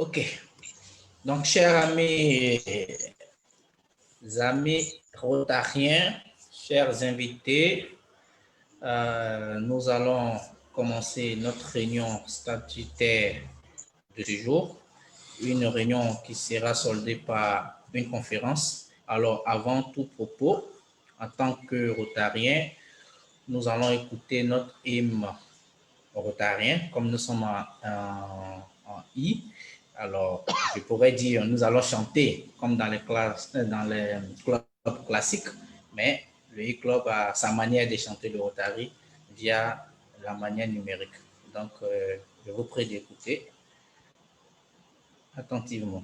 Ok. Donc, chers amis rotariens, chers invités, nous allons commencer notre réunion statutaire de ce jour. Une réunion qui sera soldée par une conférence. Alors, avant tout propos, en tant que rotarien, nous allons écouter notre hymne rotarien, comme nous sommes en I. Alors, je pourrais dire, nous allons chanter comme dans les clubs classiques, mais le e-club a sa manière de chanter le Rotary via la manière numérique. Donc, je vous prie d'écouter attentivement.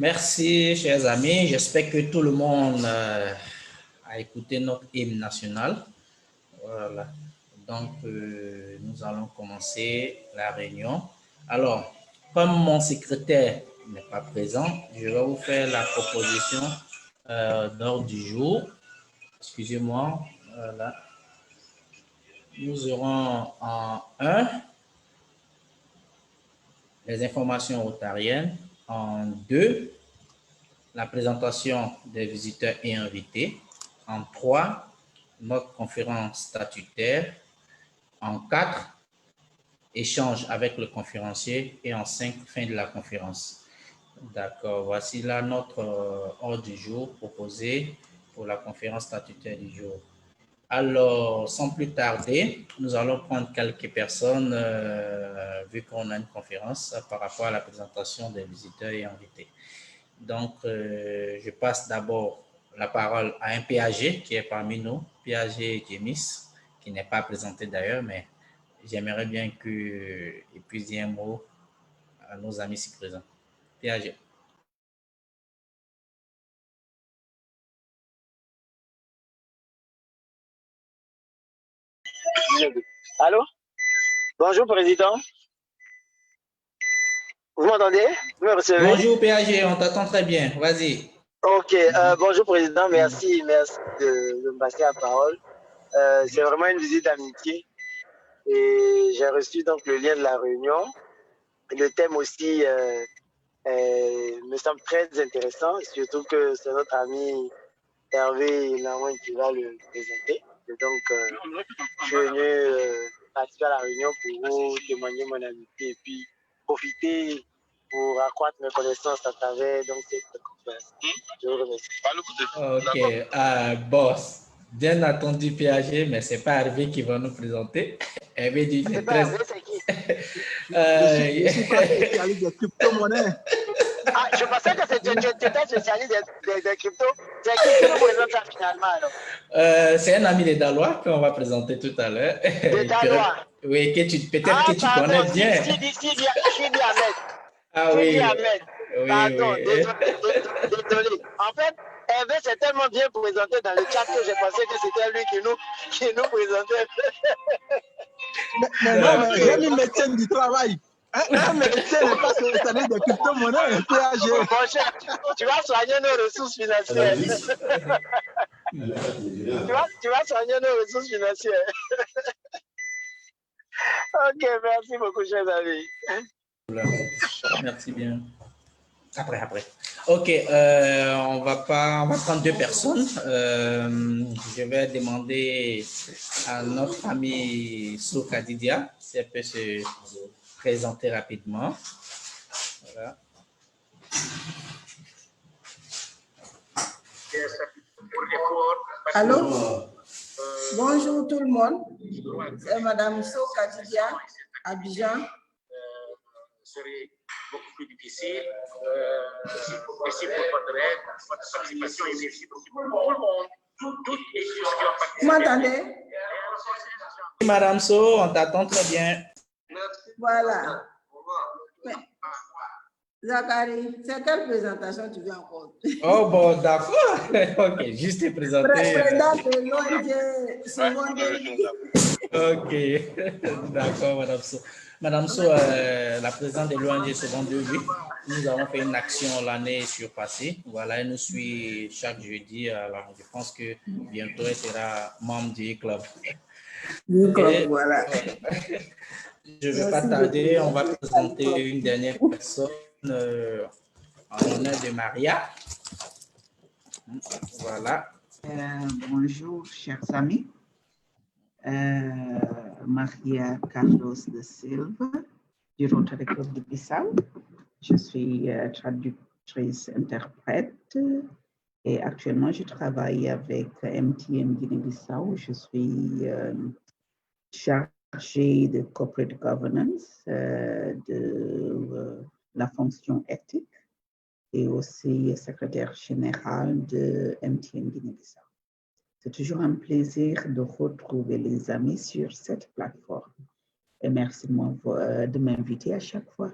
Merci, chers amis. J'espère que tout le monde a écouté notre hymne national. Voilà. Donc, nous allons commencer la réunion. Alors, comme mon secrétaire n'est pas présent, je vais vous faire la proposition d'ordre du jour. Excusez-moi. Voilà. Nous aurons en 1 les informations rotariennes. En 2, la présentation des visiteurs et invités. En 3, notre conférence statutaire. En 4, échange avec le conférencier. Et en 5, fin de la conférence. D'accord, voici là notre ordre du jour proposé pour la conférence statutaire du jour. Alors, sans plus tarder, nous allons prendre quelques personnes, vu qu'on a une conférence, par rapport à la présentation des visiteurs et invités. Donc, je passe d'abord la parole à un PAG qui est parmi nous, PAG James, qui n'est pas présenté d'ailleurs, mais j'aimerais bien qu'il puisse dire un mot à nos amis ici présents. PAG. Allô? Bonjour, Président. Vous m'entendez? Vous me recevez? Bonjour, PAG, on t'attend très bien. Vas-y. Ok, bonjour, Président. Merci de me passer la parole. C'est vraiment une visite d'amitié. Et j'ai reçu donc le lien de la réunion. Le thème aussi me semble très intéressant, surtout que c'est notre ami Hervé Lamoine qui va le présenter. Et donc, je suis venu participer à la réunion pour vous témoigner mon amitié et puis profiter pour accroître mes connaissances à travers donc, cette conférence. Je vous remercie. Ok, boss. Bien entendu, PAG, mais ce n'est pas Hervé qui va nous présenter. Hervé dit c'est pas Hervé, c'est qui? Je suis pas spécialiste des crypto-monnaies. Ah, je pensais que tu étais spécialiste des cryptos. C'est qui nous présente ça finalement alors? C'est un ami des Dalois qu'on va présenter tout à l'heure. Des Dalois? Oui, peut-être que tu connais bien. Sidi Ahmed. Ah oui. Sidi Ahmed. Oui, pardon, oui. désolé. En fait, Hervé s'est tellement bien présenté dans le chat que j'ai pensé que c'était lui qui nous présentait. Non, mais j'ai mis médecin du travail. Un médecin n'est pas spécialiste de crypto-monnaie et PAG. Mon cher, tu vas soigner nos ressources financières. Tu vas soigner nos ressources financières. Ok, merci beaucoup, chers amis. Merci bien. Après. Ok, on va prendre 2 personnes. Je vais demander à notre ami Souka Didia si elle peut se présenter rapidement. Voilà. Allô? Bonjour tout le monde. C'est Madame Souka Didia, Abidjan. Serait beaucoup plus difficile. Merci pour votre participation et merci pour tout le monde. Toutes les choses qui ont participé. Vous m'entendez? Madame So, on t'attend très bien. Voilà. Mais, Zachary, c'est quelle présentation tu veux encore? Oh bon, d'accord. Ok, juste te présenter. Président de l'ONG secondaire. Ok, d'accord, Madame So. Madame So, la présidente de l'ONG secondaire, oui. Nous avons fait une action l'année surpassée. Voilà, elle nous suit chaque jeudi. Alors, je pense que bientôt, elle sera membre du club. Okay. Voilà. Je ne vais pas tarder. On va présenter une dernière personne en l'honneur de Maria. Voilà. Bonjour, chers amis. Maria Carlos de Silva, du Rotary Club de Bissau. Je suis traductrice interprète et actuellement je travaille avec MTN Guinée-Bissau. Je suis chargée de corporate governance, de la fonction éthique et aussi secrétaire général de MTN Guinée-Bissau. C'est toujours un plaisir de retrouver les amis sur cette plateforme. Et merci de m'inviter à chaque fois.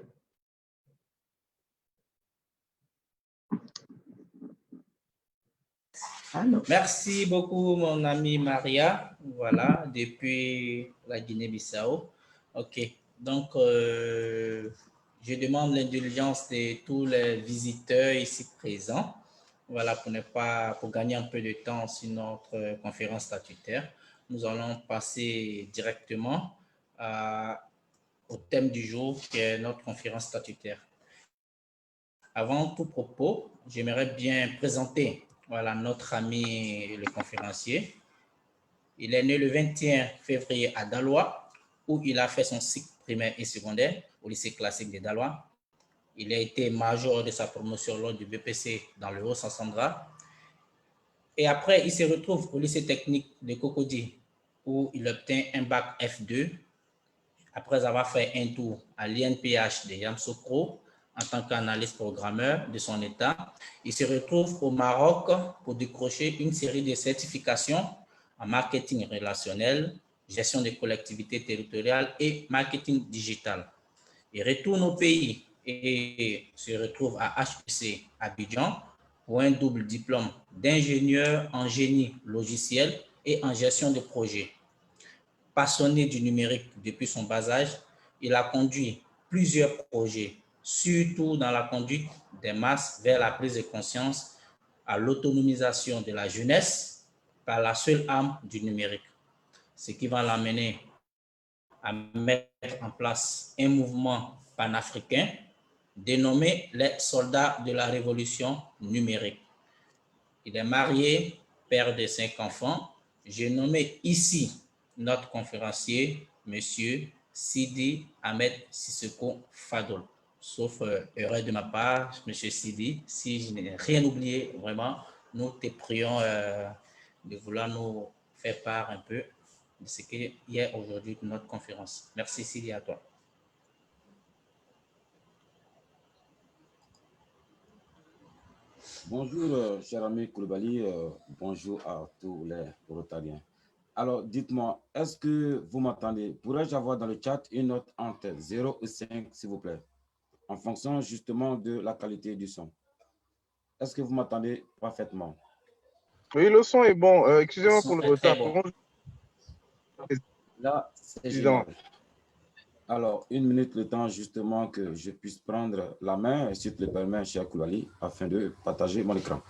Allô. Merci beaucoup, mon amie Maria. Voilà, depuis la Guinée-Bissau. OK. Donc, je demande l'indulgence de tous les visiteurs ici présents. Voilà, pour gagner un peu de temps sur notre conférence statutaire. Nous allons passer directement au thème du jour, qui est notre conférence statutaire. Avant tout propos, j'aimerais bien présenter notre ami le conférencier. Il est né le 21 février à Daloa, où il a fait son cycle primaire et secondaire au lycée classique de Daloa. Il a été major de sa promotion lors du BPC dans le Haut-Sassandra. Et après, il se retrouve au lycée technique de Cocody, où il obtient un bac F2, après avoir fait un tour à l'INPH de Yamoussoukro en tant qu'analyste programmeur de son état. Il se retrouve au Maroc pour décrocher une série de certifications en marketing relationnel, gestion des collectivités territoriales et marketing digital. Il retourne au pays et se retrouve à HEC Abidjan pour un double diplôme d'ingénieur en génie logiciel et en gestion de projet. Passionné du numérique depuis son bas âge, il a conduit plusieurs projets, surtout dans la conduite des masses vers la prise de conscience à l'autonomisation de la jeunesse par la seule arme du numérique, ce qui va l'amener à mettre en place un mouvement panafricain dénommé les soldats de la révolution numérique. Il est marié, père de 5 enfants. J'ai nommé ici notre conférencier, Monsieur Sidi Ahmed Sissoko Fadol. Sauf erreur de ma part, Monsieur Sidi, si je n'ai rien oublié, vraiment, nous te prions de vouloir nous faire part un peu de ce qui est aujourd'hui de notre conférence. Merci Sidi, à toi. Bonjour, cher ami Koulibaly, bonjour à tous les Rotariens. Alors, dites-moi, est-ce que vous m'entendez? Pourrais-je avoir dans le chat une note entre 0 et 5, s'il vous plaît, en fonction justement de la qualité du son? Est-ce que vous m'entendez parfaitement? Oui, le son est bon. Excusez-moi pour le retard. Bon. Là, c'est génial. Alors, 1 minute, le temps justement que je puisse prendre la main, si tu le permets, cher Koulibaly, afin de partager mon écran.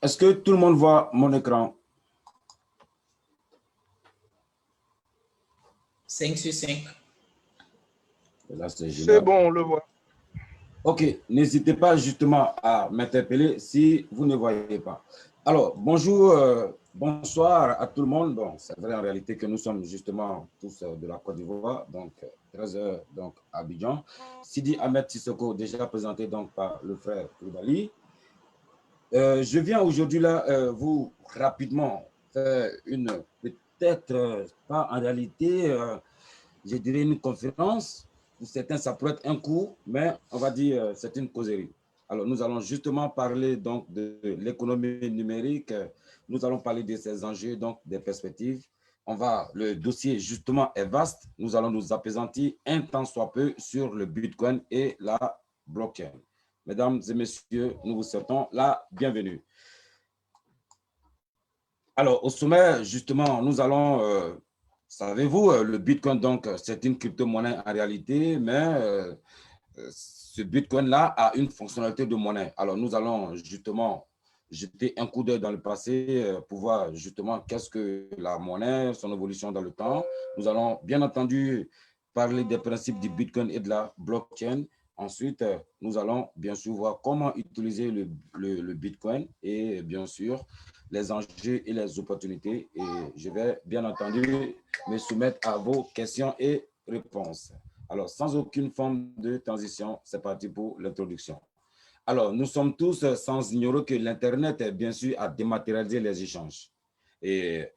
Est-ce que tout le monde voit mon écran? 5 sur 5. C'est bon, on le voit. OK, n'hésitez pas justement à m'interpeller si vous ne voyez pas. Alors, bonjour, bonsoir à tout le monde. Bon, c'est vrai en réalité que nous sommes justement tous de la Côte d'Ivoire, donc 13h donc à Abidjan. Sidi Ahmed Sissoko, déjà présenté donc par le frère Koulibaly. Je viens aujourd'hui là vous rapidement faire une, peut-être pas en réalité, je dirais une conférence. Pour certains, ça pourrait être un cours, mais on va dire c'est une causerie. Alors, nous allons justement parler donc de l'économie numérique. Nous allons parler de ces enjeux, donc des perspectives. Le dossier justement est vaste. Nous allons nous appesantir un tant soit peu sur le Bitcoin et la blockchain. Mesdames et messieurs, nous vous souhaitons la bienvenue. Alors, au sommet, justement, nous allons, savez-vous, le Bitcoin, donc, c'est une crypto-monnaie en réalité, mais ce Bitcoin-là a une fonctionnalité de monnaie. Alors, nous allons justement jeter un coup d'œil dans le passé pour voir justement qu'est-ce que la monnaie, son évolution dans le temps. Nous allons bien entendu parler des principes du Bitcoin et de la blockchain. Ensuite, nous allons bien sûr voir comment utiliser le Bitcoin et bien sûr les enjeux et les opportunités. Et je vais bien entendu me soumettre à vos questions et réponses. Alors, sans aucune forme de transition, c'est parti pour l'introduction. Alors, nous sommes tous sans ignorer que l'Internet, bien sûr, a dématérialisé les échanges. Et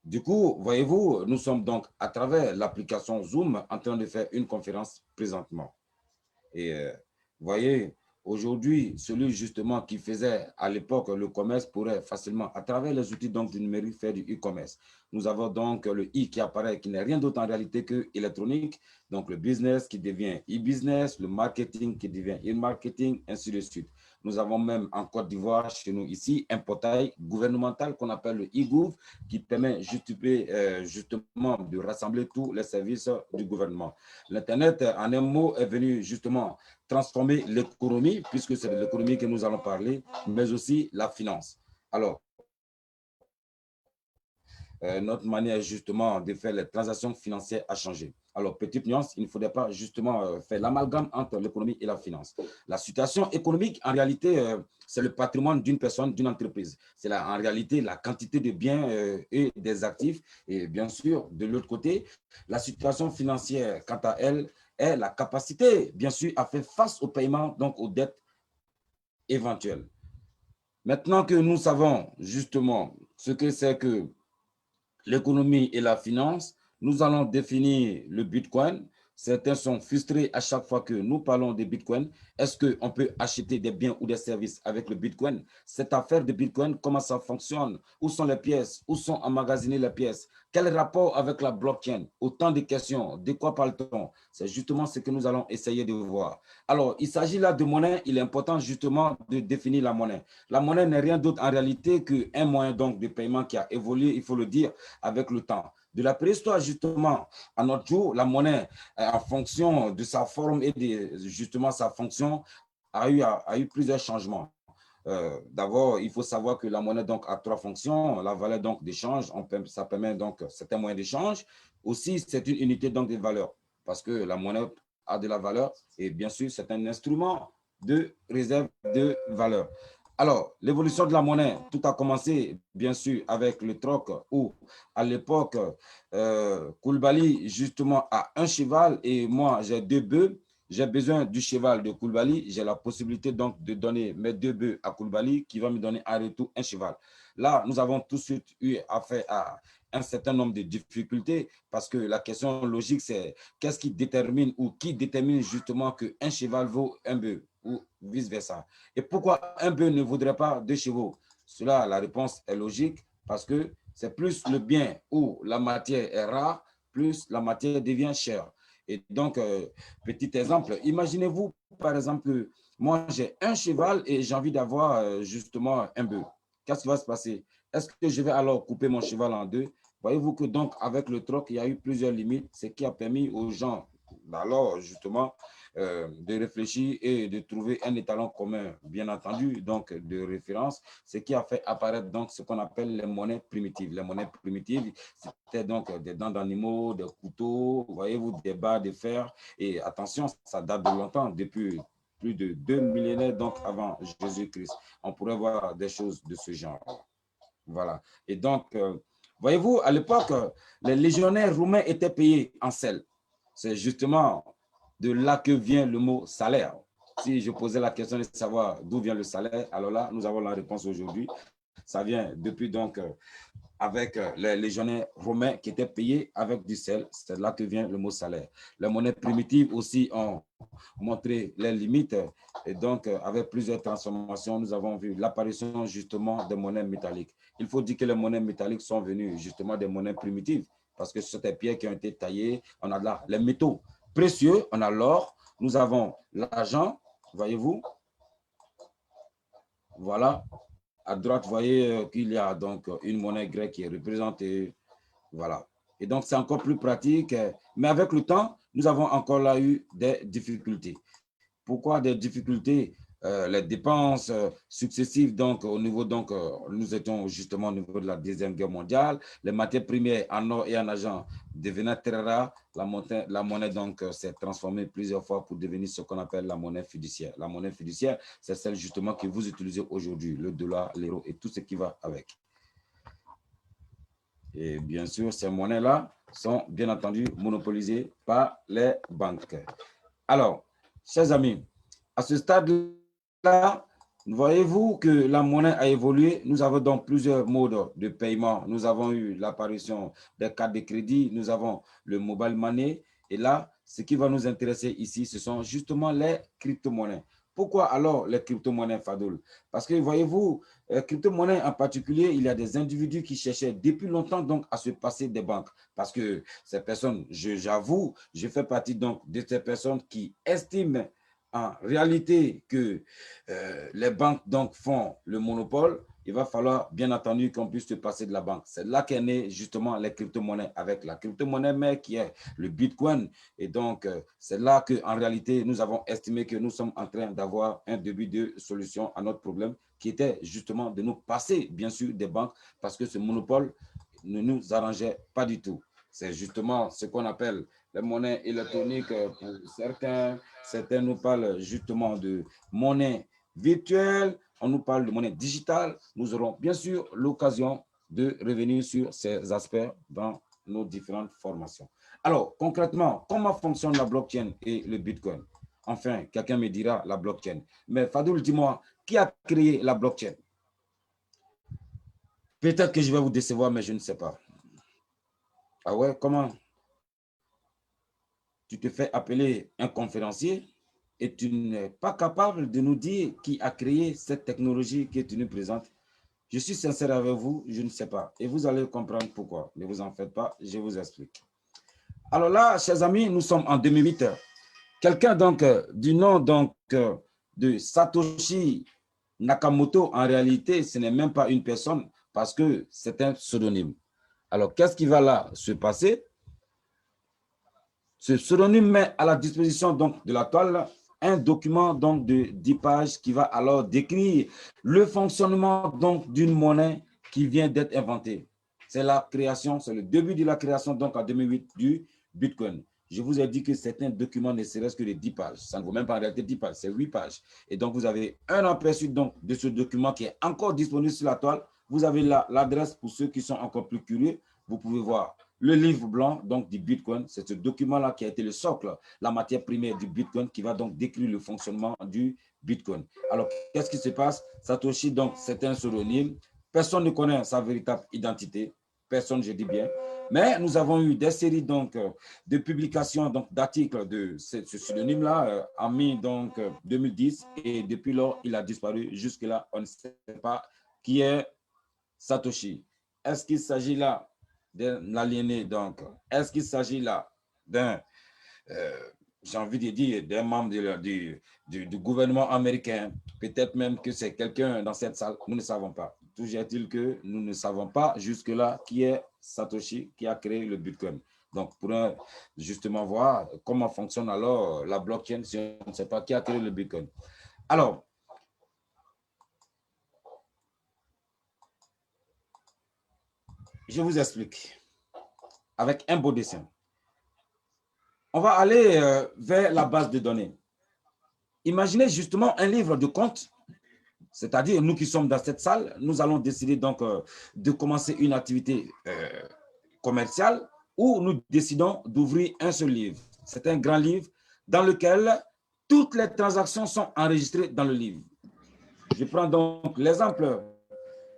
du coup, voyez-vous, nous sommes donc à travers l'application Zoom en train de faire une conférence présentement. Et voyez, aujourd'hui, celui justement qui faisait à l'époque le commerce pourrait facilement, à travers les outils donc, du numérique, faire du e-commerce. Nous avons donc le i qui apparaît, qui n'est rien d'autre en réalité que électronique. Donc le business qui devient e-business, le marketing qui devient e-marketing, ainsi de suite. Nous avons même en Côte d'Ivoire, chez nous ici, un portail gouvernemental qu'on appelle le e-gouv, qui permet justement de rassembler tous les services du gouvernement. L'Internet, en un mot, est venu justement transformer l'économie, puisque c'est de l'économie que nous allons parler, mais aussi la finance. Alors, notre manière justement de faire les transactions financières a changé. Alors, petite nuance, il ne faudrait pas justement faire l'amalgame entre l'économie et la finance. La situation économique, en réalité, c'est le patrimoine d'une personne, d'une entreprise. C'est en réalité la quantité de biens et des actifs. Et bien sûr, de l'autre côté, la situation financière, quant à elle, est la capacité, bien sûr, à faire face aux paiements, donc aux dettes éventuelles. Maintenant que nous savons justement ce que c'est que l'économie et la finance, nous allons définir le Bitcoin. Certains sont frustrés à chaque fois que nous parlons de Bitcoin. Est-ce qu'on peut acheter des biens ou des services avec le Bitcoin? Cette affaire de Bitcoin, comment ça fonctionne? Où sont les pièces? Où sont emmagasinées les pièces? Quel rapport avec la blockchain? Autant de questions. De quoi parle-t-on? C'est justement ce que nous allons essayer de voir. Alors, il s'agit là de monnaie. Il est important justement de définir la monnaie. La monnaie n'est rien d'autre en réalité qu'un moyen donc de paiement qui a évolué, il faut le dire, avec le temps. De la préhistoire justement à notre jour, la monnaie, en fonction de sa forme et de justement sa fonction, a eu plusieurs changements. D'abord, il faut savoir que la monnaie donc a 3 fonctions. La valeur donc d'échange, ça permet donc certains moyens d'échange. Aussi, c'est une unité donc de valeur parce que la monnaie a de la valeur et bien sûr, c'est un instrument de réserve de valeur. Alors, l'évolution de la monnaie, tout a commencé, bien sûr, avec le troc où, à l'époque, Koulibaly, justement, a un cheval et moi, j'ai 2 bœufs. j'ai besoin du cheval de Koulibaly, j'ai la possibilité donc de donner mes 2 bœufs à Koulibaly qui va me donner en retour un cheval. Là, nous avons tout de suite eu affaire à un certain nombre de difficultés parce que la question logique, c'est qu'est-ce qui détermine ou qui détermine justement qu'un cheval vaut un bœuf ou vice-versa. Et pourquoi un bœuf ne vaudrait pas 2 chevaux? Cela, la réponse est logique parce que c'est plus le bien où la matière est rare, plus la matière devient chère. Et donc, petit exemple, imaginez-vous, par exemple, moi, j'ai un cheval et j'ai envie d'avoir justement un bœuf. Qu'est-ce qui va se passer? Est-ce que je vais alors couper mon cheval en 2? Voyez-vous que donc, avec le troc, il y a eu plusieurs limites, ce qui a permis aux gens, alors justement, de réfléchir et de trouver un étalon commun, bien entendu, donc de référence, ce qui a fait apparaître donc ce qu'on appelle les monnaies primitives. Les monnaies primitives, c'était donc des dents d'animaux, des couteaux, voyez-vous, des barres de fer. Et attention, ça date de longtemps, depuis plus de 2 millénaires donc avant Jésus-Christ. On pourrait voir des choses de ce genre. Voilà. Et donc, voyez-vous, à l'époque, les légionnaires romains étaient payés en sel. C'est justement de là que vient le mot salaire. Si je posais la question de savoir d'où vient le salaire, alors là, nous avons la réponse aujourd'hui. Ça vient depuis donc avec les légionnaires romains qui étaient payés avec du sel. C'est là que vient le mot salaire. Les monnaies primitives aussi ont montré les limites et donc avec plusieurs transformations, nous avons vu l'apparition justement des monnaies métalliques. Il faut dire que les monnaies métalliques sont venues justement des monnaies primitives parce que ce sont des pierres qui ont été taillées. On a là les métaux précieux, on a l'or, nous avons l'argent, voyez-vous. Voilà. À droite, vous voyez qu'il y a donc une monnaie grecque qui est représentée. Voilà. Et donc, c'est encore plus pratique. Mais avec le temps, nous avons encore là eu des difficultés. Pourquoi des difficultés? Les dépenses successives, donc au niveau, donc nous étions justement au niveau de la Deuxième Guerre mondiale, les matières premières en or et en argent devenaient très rares, la monnaie donc s'est transformée plusieurs fois pour devenir ce qu'on appelle la monnaie fiduciaire. La monnaie fiduciaire, c'est celle justement que vous utilisez aujourd'hui, le dollar, l'euro et tout ce qui va avec. Et bien sûr, ces monnaies-là sont bien entendu monopolisées par les banques. Alors, chers amis, à ce stade-là, voyez-vous que la monnaie a évolué. Nous avons donc plusieurs modes de paiement. Nous avons eu l'apparition des cartes de crédit, nous avons le mobile money. Et là, ce qui va nous intéresser ici, ce sont justement les crypto-monnaies. Pourquoi alors les crypto-monnaies, Fadoul? Parce que voyez-vous, crypto-monnaies en particulier, il y a des individus qui cherchaient depuis longtemps donc à se passer des banques. Parce que ces personnes, j'avoue, je fais partie donc de ces personnes qui estiment en réalité que les banques donc font le monopole. Il va falloir bien entendu qu'on puisse se passer de la banque. C'est là qu'est né justement les crypto-monnaies avec la crypto-monnaie mère qui est le Bitcoin. Et donc, c'est là qu'en réalité, nous avons estimé que nous sommes en train d'avoir un début de solution à notre problème qui était justement de nous passer bien sûr des banques parce que ce monopole ne nous arrangeait pas du tout. C'est justement ce qu'on appelle les monnaies électroniques pour certains. Certains nous parlent justement de monnaie virtuelle. On nous parle de monnaie digitale. Nous aurons bien sûr l'occasion de revenir sur ces aspects dans nos différentes formations. Alors, concrètement, comment fonctionne la blockchain et le Bitcoin? Enfin, quelqu'un me dira la blockchain. Mais Fadoul, dis-moi, qui a créé la blockchain? Peut-être que je vais vous décevoir, mais je ne sais pas. Ah ouais, comment? Tu te fais appeler un conférencier et tu n'es pas capable de nous dire qui a créé cette technologie que tu nous présentes. Je suis sincère avec vous, je ne sais pas. Et vous allez comprendre pourquoi. Ne vous en faites pas, je vous explique. Alors là, chers amis, nous sommes en 2008. Quelqu'un donc du nom donc de Satoshi Nakamoto, en réalité, ce n'est même pas une personne parce que c'est un pseudonyme. Alors, qu'est-ce qui va là se passer? Ce pseudonyme met à la disposition donc de la toile un document donc de 10 pages qui va alors décrire le fonctionnement donc d'une monnaie qui vient d'être inventée. C'est la création, c'est le début de la création donc en 2008 du Bitcoin. Je vous ai dit que c'est un document ne serait-ce que de 10 pages. Ça ne vaut même pas en réalité 10 pages, c'est 8 pages. Et donc vous avez un aperçu donc de ce document qui est encore disponible sur la toile. Vous avez l'adresse pour ceux qui sont encore plus curieux. Vous pouvez voir le livre blanc donc, du Bitcoin. C'est ce document-là qui a été le socle, la matière première du Bitcoin, qui va donc décrire le fonctionnement du Bitcoin. Alors, qu'est-ce qui se passe? Satoshi, donc, c'est un pseudonyme. Personne ne connaît sa véritable identité. Personne, je dis bien. Mais nous avons eu des séries donc, de publications, d'articles de ce pseudonyme-là en mai 2010. Et depuis lors, il a disparu. Jusque-là, on ne sait pas qui est Satoshi. Est-ce qu'il s'agit là d'un aliéné? Donc, est-ce qu'il s'agit là d'un, j'ai envie de dire, d'un membre du gouvernement américain? Peut-être même que c'est quelqu'un dans cette salle. Nous ne savons pas. Toujours est-il que nous ne savons pas jusque-là qui est Satoshi qui a créé le Bitcoin. Donc, pour justement voir comment fonctionne alors la blockchain si on ne sait pas qui a créé le Bitcoin. Alors, je vous explique avec un beau dessin. On va aller vers la base de données. Imaginez justement un livre de comptes. C'est-à-dire, nous qui sommes dans cette salle, nous allons décider donc de commencer une activité commerciale où nous décidons d'ouvrir un seul livre. C'est un grand livre dans lequel toutes les transactions sont enregistrées dans le livre. Je prends donc l'exemple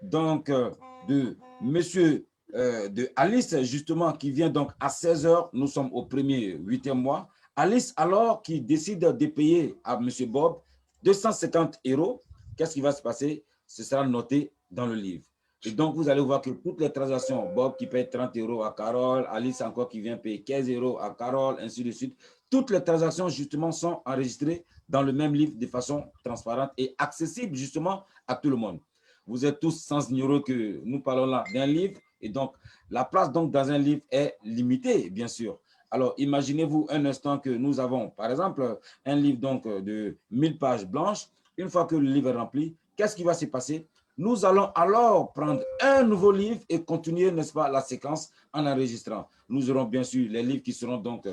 de monsieur de Alice, justement, qui vient donc à 16 h, nous sommes au premier 8e mois. Alice, alors, qui décide de payer à monsieur Bob 250 €. Qu'est-ce qui va se passer? Ce sera noté dans le livre. Et donc, vous allez voir que toutes les transactions, Bob qui paye 30 € à Carole, Alice encore qui vient payer 15 € à Carole, ainsi de suite. Toutes les transactions, justement, sont enregistrées dans le même livre de façon transparente et accessible, justement, à tout le monde. Vous êtes tous sans ignorer que nous parlons là d'un livre et donc, la place donc, dans un livre est limitée, bien sûr. Alors, imaginez-vous un instant que nous avons, par exemple, un livre donc, de 1000 pages blanches. Une fois que le livre est rempli, qu'est-ce qui va se passer? Nous allons alors prendre un nouveau livre et continuer, n'est-ce pas, la séquence en enregistrant. Nous aurons bien sûr les livres qui seront donc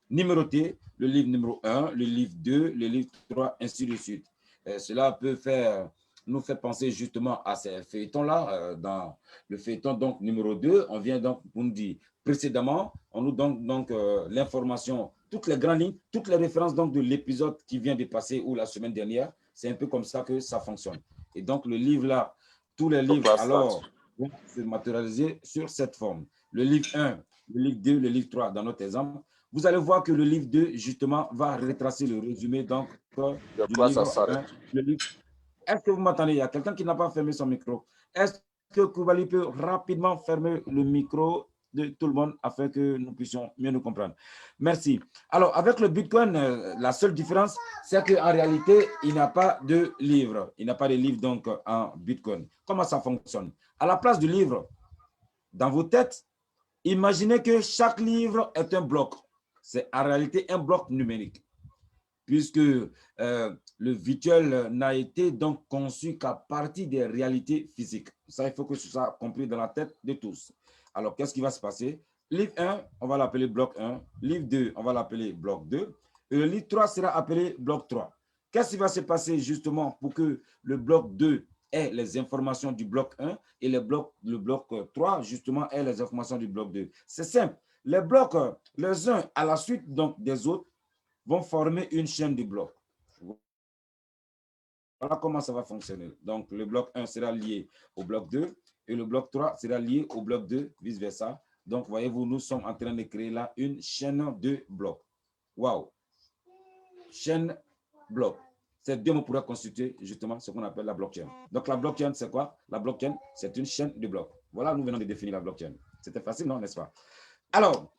numérotés, le livre numéro 1, le livre 2, le livre 3, ainsi de suite. Cela peut nous fait penser justement à ces feuilletons-là. Dans le feuilleton donc, numéro 2, on vient donc pour nous dire précédemment, on nous donne donc l'information, toutes les grandes lignes, toutes les références donc, de l'épisode qui vient de passer ou la semaine dernière. C'est un peu comme ça que ça fonctionne. Et donc, le livre-là, tous les livres, alors, vont se matérialiser sur cette forme. Le livre 1, le livre 2, le livre 3, dans notre exemple, vous allez voir que le livre 2, justement, va retracer le résumé donc, du livre 1. Le livre... Est-ce que vous m'entendez? Il y a quelqu'un qui n'a pas fermé son micro. Est-ce que Koulibaly peut rapidement fermer le micro de tout le monde afin que nous puissions mieux nous comprendre? Merci. Alors, avec le Bitcoin, la seule différence, c'est qu'en réalité, il n'y a pas de livre. Il n'y a pas de livre donc en Bitcoin. Comment ça fonctionne? À la place du livre, dans vos têtes, imaginez que chaque livre est un bloc. C'est en réalité un bloc numérique, puisque le virtuel n'a été donc conçu qu'à partir des réalités physiques. Ça, il faut que ce soit compris dans la tête de tous. Alors, qu'est-ce qui va se passer? Livre 1, on va l'appeler bloc 1. Livre 2, on va l'appeler bloc 2. Et le livre 3 sera appelé bloc 3. Qu'est-ce qui va se passer justement pour que le bloc 2 ait les informations du bloc 1 et le bloc 3 justement ait les informations du bloc 2? C'est simple. Les blocs, les uns à la suite donc, des autres, vont former une chaîne de blocs. Voilà comment ça va fonctionner. Donc, le bloc 1 sera lié au bloc 2 et le bloc 3 sera lié au bloc 2, vice-versa. Donc, voyez-vous, nous sommes en train de créer là une chaîne de blocs. Waouh! Chaîne bloc. Ces deux mots pourraient constituer justement ce qu'on appelle la blockchain. Donc, la blockchain, c'est quoi? La blockchain, c'est une chaîne de blocs. Voilà, nous venons de définir la blockchain. C'était facile, non, n'est-ce pas? Alors,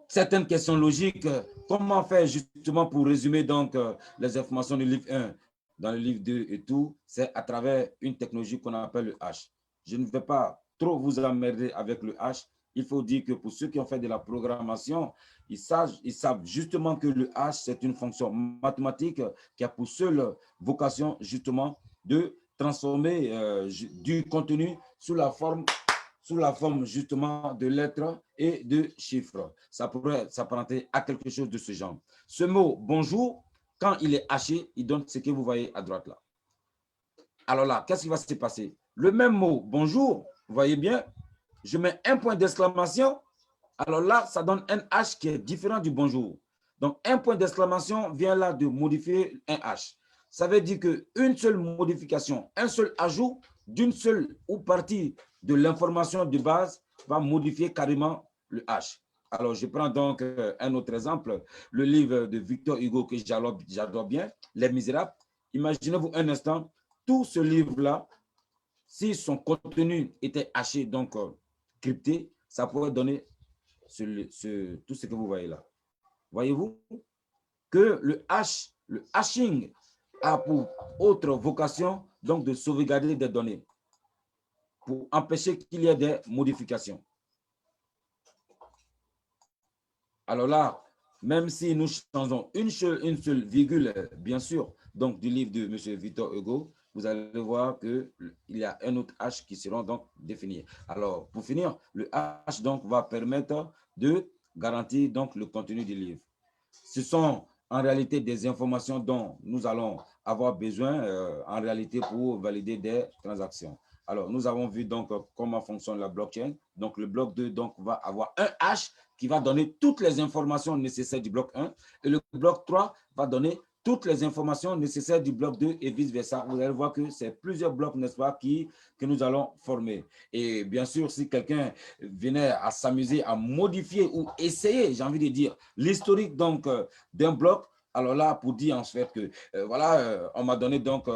certaines questions logiques. Comment faire justement pour résumer donc les informations du livre 1 dans le livre 2 et tout? C'est à travers une technologie qu'on appelle le hash. Je ne vais pas trop vous emmerder avec le hash. Il faut dire que pour ceux qui ont fait de la programmation, ils savent justement que le hash, c'est une fonction mathématique qui a pour seule vocation justement de transformer du contenu sous la forme justement de lettres et de chiffres. Ça pourrait s'apparenter à quelque chose de ce genre. Ce mot « bonjour », quand il est haché, il donne ce que vous voyez à droite là. Alors là, qu'est-ce qui va se passer? Le même mot « bonjour », vous voyez bien, je mets un point d'exclamation, alors là, ça donne un H qui est différent du bonjour. Donc, un point d'exclamation vient là de modifier un H. Ça veut dire qu'une seule modification, un seul ajout d'une seule ou partie de l'information de base va modifier carrément le H. Alors, je prends donc un autre exemple, le livre de Victor Hugo que j'adore bien, Les Misérables. Imaginez-vous un instant, tout ce livre-là, si son contenu était haché, donc crypté, ça pourrait donner tout ce que vous voyez là. Voyez-vous que le hashing a pour autre vocation donc de sauvegarder des données pour empêcher qu'il y ait des modifications. Alors là, même si nous changeons une seule virgule, bien sûr, donc du livre de M. Victor Hugo, vous allez voir qu'il y a un autre H qui seront donc définis. Alors, pour finir, le H donc va permettre de garantir donc le contenu du livre. Ce sont en réalité des informations dont nous allons avoir besoin en réalité pour valider des transactions. Alors, nous avons vu donc comment fonctionne la blockchain. Donc, le bloc 2 donc, va avoir un H qui va donner toutes les informations nécessaires du bloc 1 et le bloc 3 va donner toutes les informations nécessaires du bloc 2 et vice-versa. Vous allez voir que c'est plusieurs blocs, n'est-ce pas, que nous allons former. Et bien sûr, si quelqu'un venait à s'amuser à modifier ou essayer, j'ai envie de dire, l'historique donc d'un bloc, alors là, pour dire en fait que, voilà, on m'a donné donc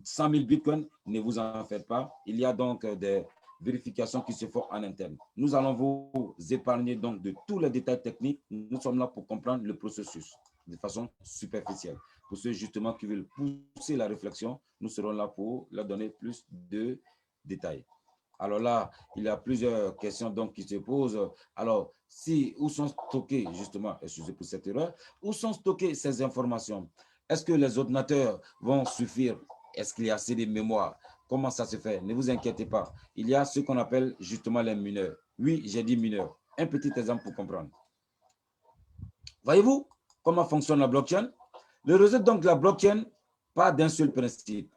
100 000 bitcoins, ne vous en faites pas. Il y a donc des vérifications qui se font en interne. Nous allons vous épargner donc de tous les détails techniques. Nous sommes là pour comprendre le processus de façon superficielle. Pour ceux justement qui veulent pousser la réflexion, nous serons là pour leur donner plus de détails. Alors là, il y a plusieurs questions donc qui se posent. Alors, où sont stockées justement, excusez pour cette erreur, où sont stockées ces informations? Est-ce que les ordinateurs vont suffire? Est-ce qu'il y a assez de mémoire? Comment ça se fait? Ne vous inquiétez pas. Il y a ce qu'on appelle justement les mineurs. Oui, j'ai dit mineurs. Un petit exemple pour comprendre. Voyez-vous comment fonctionne la blockchain? Le réseau donc de la blockchain, pas d'un seul principe.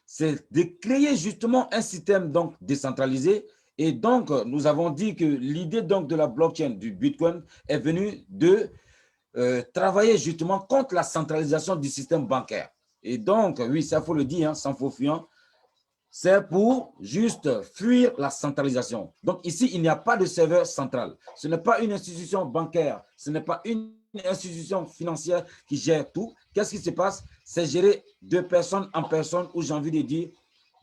C'est de créer justement un système donc décentralisé. Et donc, nous avons dit que l'idée donc de la blockchain, du Bitcoin, est venue de travailler justement contre la centralisation du système bancaire. Et donc, oui, ça faut le dire, hein, sans faux fuyant, c'est pour juste fuir la centralisation. Donc ici, il n'y a pas de serveur central. Ce n'est pas une institution bancaire, ce n'est pas une institution financière qui gère tout. Qu'est-ce qui se passe? C'est géré de personne en personne, ou j'ai envie de dire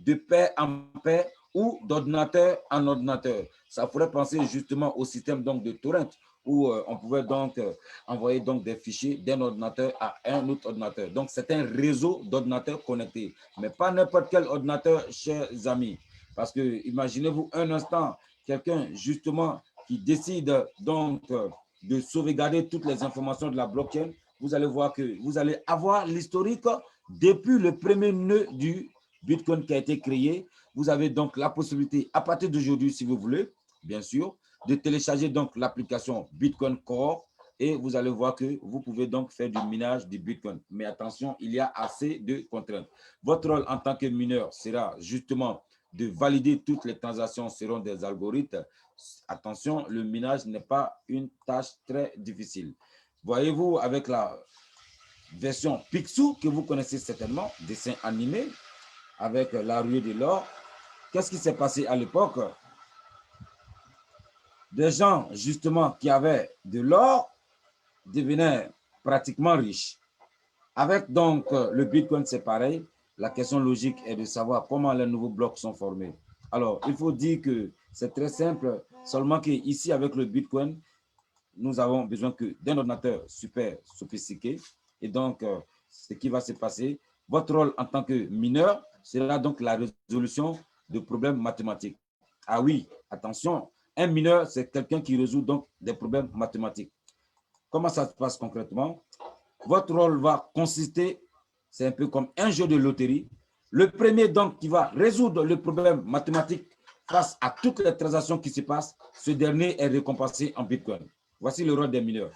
de pair en pair ou d'ordinateur en ordinateur. Ça pourrait penser justement au système donc de torrent, où on pouvait donc envoyer donc des fichiers d'un ordinateur à un autre ordinateur. Donc, c'est un réseau d'ordinateurs connectés, mais pas n'importe quel ordinateur, chers amis. Parce que, imaginez-vous un instant, quelqu'un justement qui décide donc de sauvegarder toutes les informations de la blockchain, vous allez voir que vous allez avoir l'historique depuis le premier nœud du Bitcoin qui a été créé. Vous avez donc la possibilité, à partir d'aujourd'hui, si vous voulez, bien sûr, de télécharger donc l'application Bitcoin Core et vous allez voir que vous pouvez donc faire du minage du Bitcoin. Mais attention, il y a assez de contraintes. Votre rôle en tant que mineur sera justement de valider toutes les transactions selon des algorithmes. Attention, le minage n'est pas une tâche très difficile. Voyez-vous, avec la version Picsou, que vous connaissez certainement, dessin animé, avec la ruée de l'or, qu'est-ce qui s'est passé à l'époque? Des gens, justement, qui avaient de l'or devenaient pratiquement riches. Avec donc le Bitcoin, c'est pareil. La question logique est de savoir comment les nouveaux blocs sont formés. Alors, il faut dire que c'est très simple, seulement qu'ici, avec le Bitcoin, nous avons besoin d'un ordinateur super sophistiqué. Et donc, ce qui va se passer, votre rôle en tant que mineur sera donc la résolution de problèmes mathématiques. Ah oui, attention, un mineur, c'est quelqu'un qui résout donc des problèmes mathématiques. Comment ça se passe concrètement? Votre rôle va consister, c'est un peu comme un jeu de loterie. Le premier donc qui va résoudre le problème mathématique face à toutes les transactions qui se passent, ce dernier est récompensé en Bitcoin. Voici le rôle des mineurs.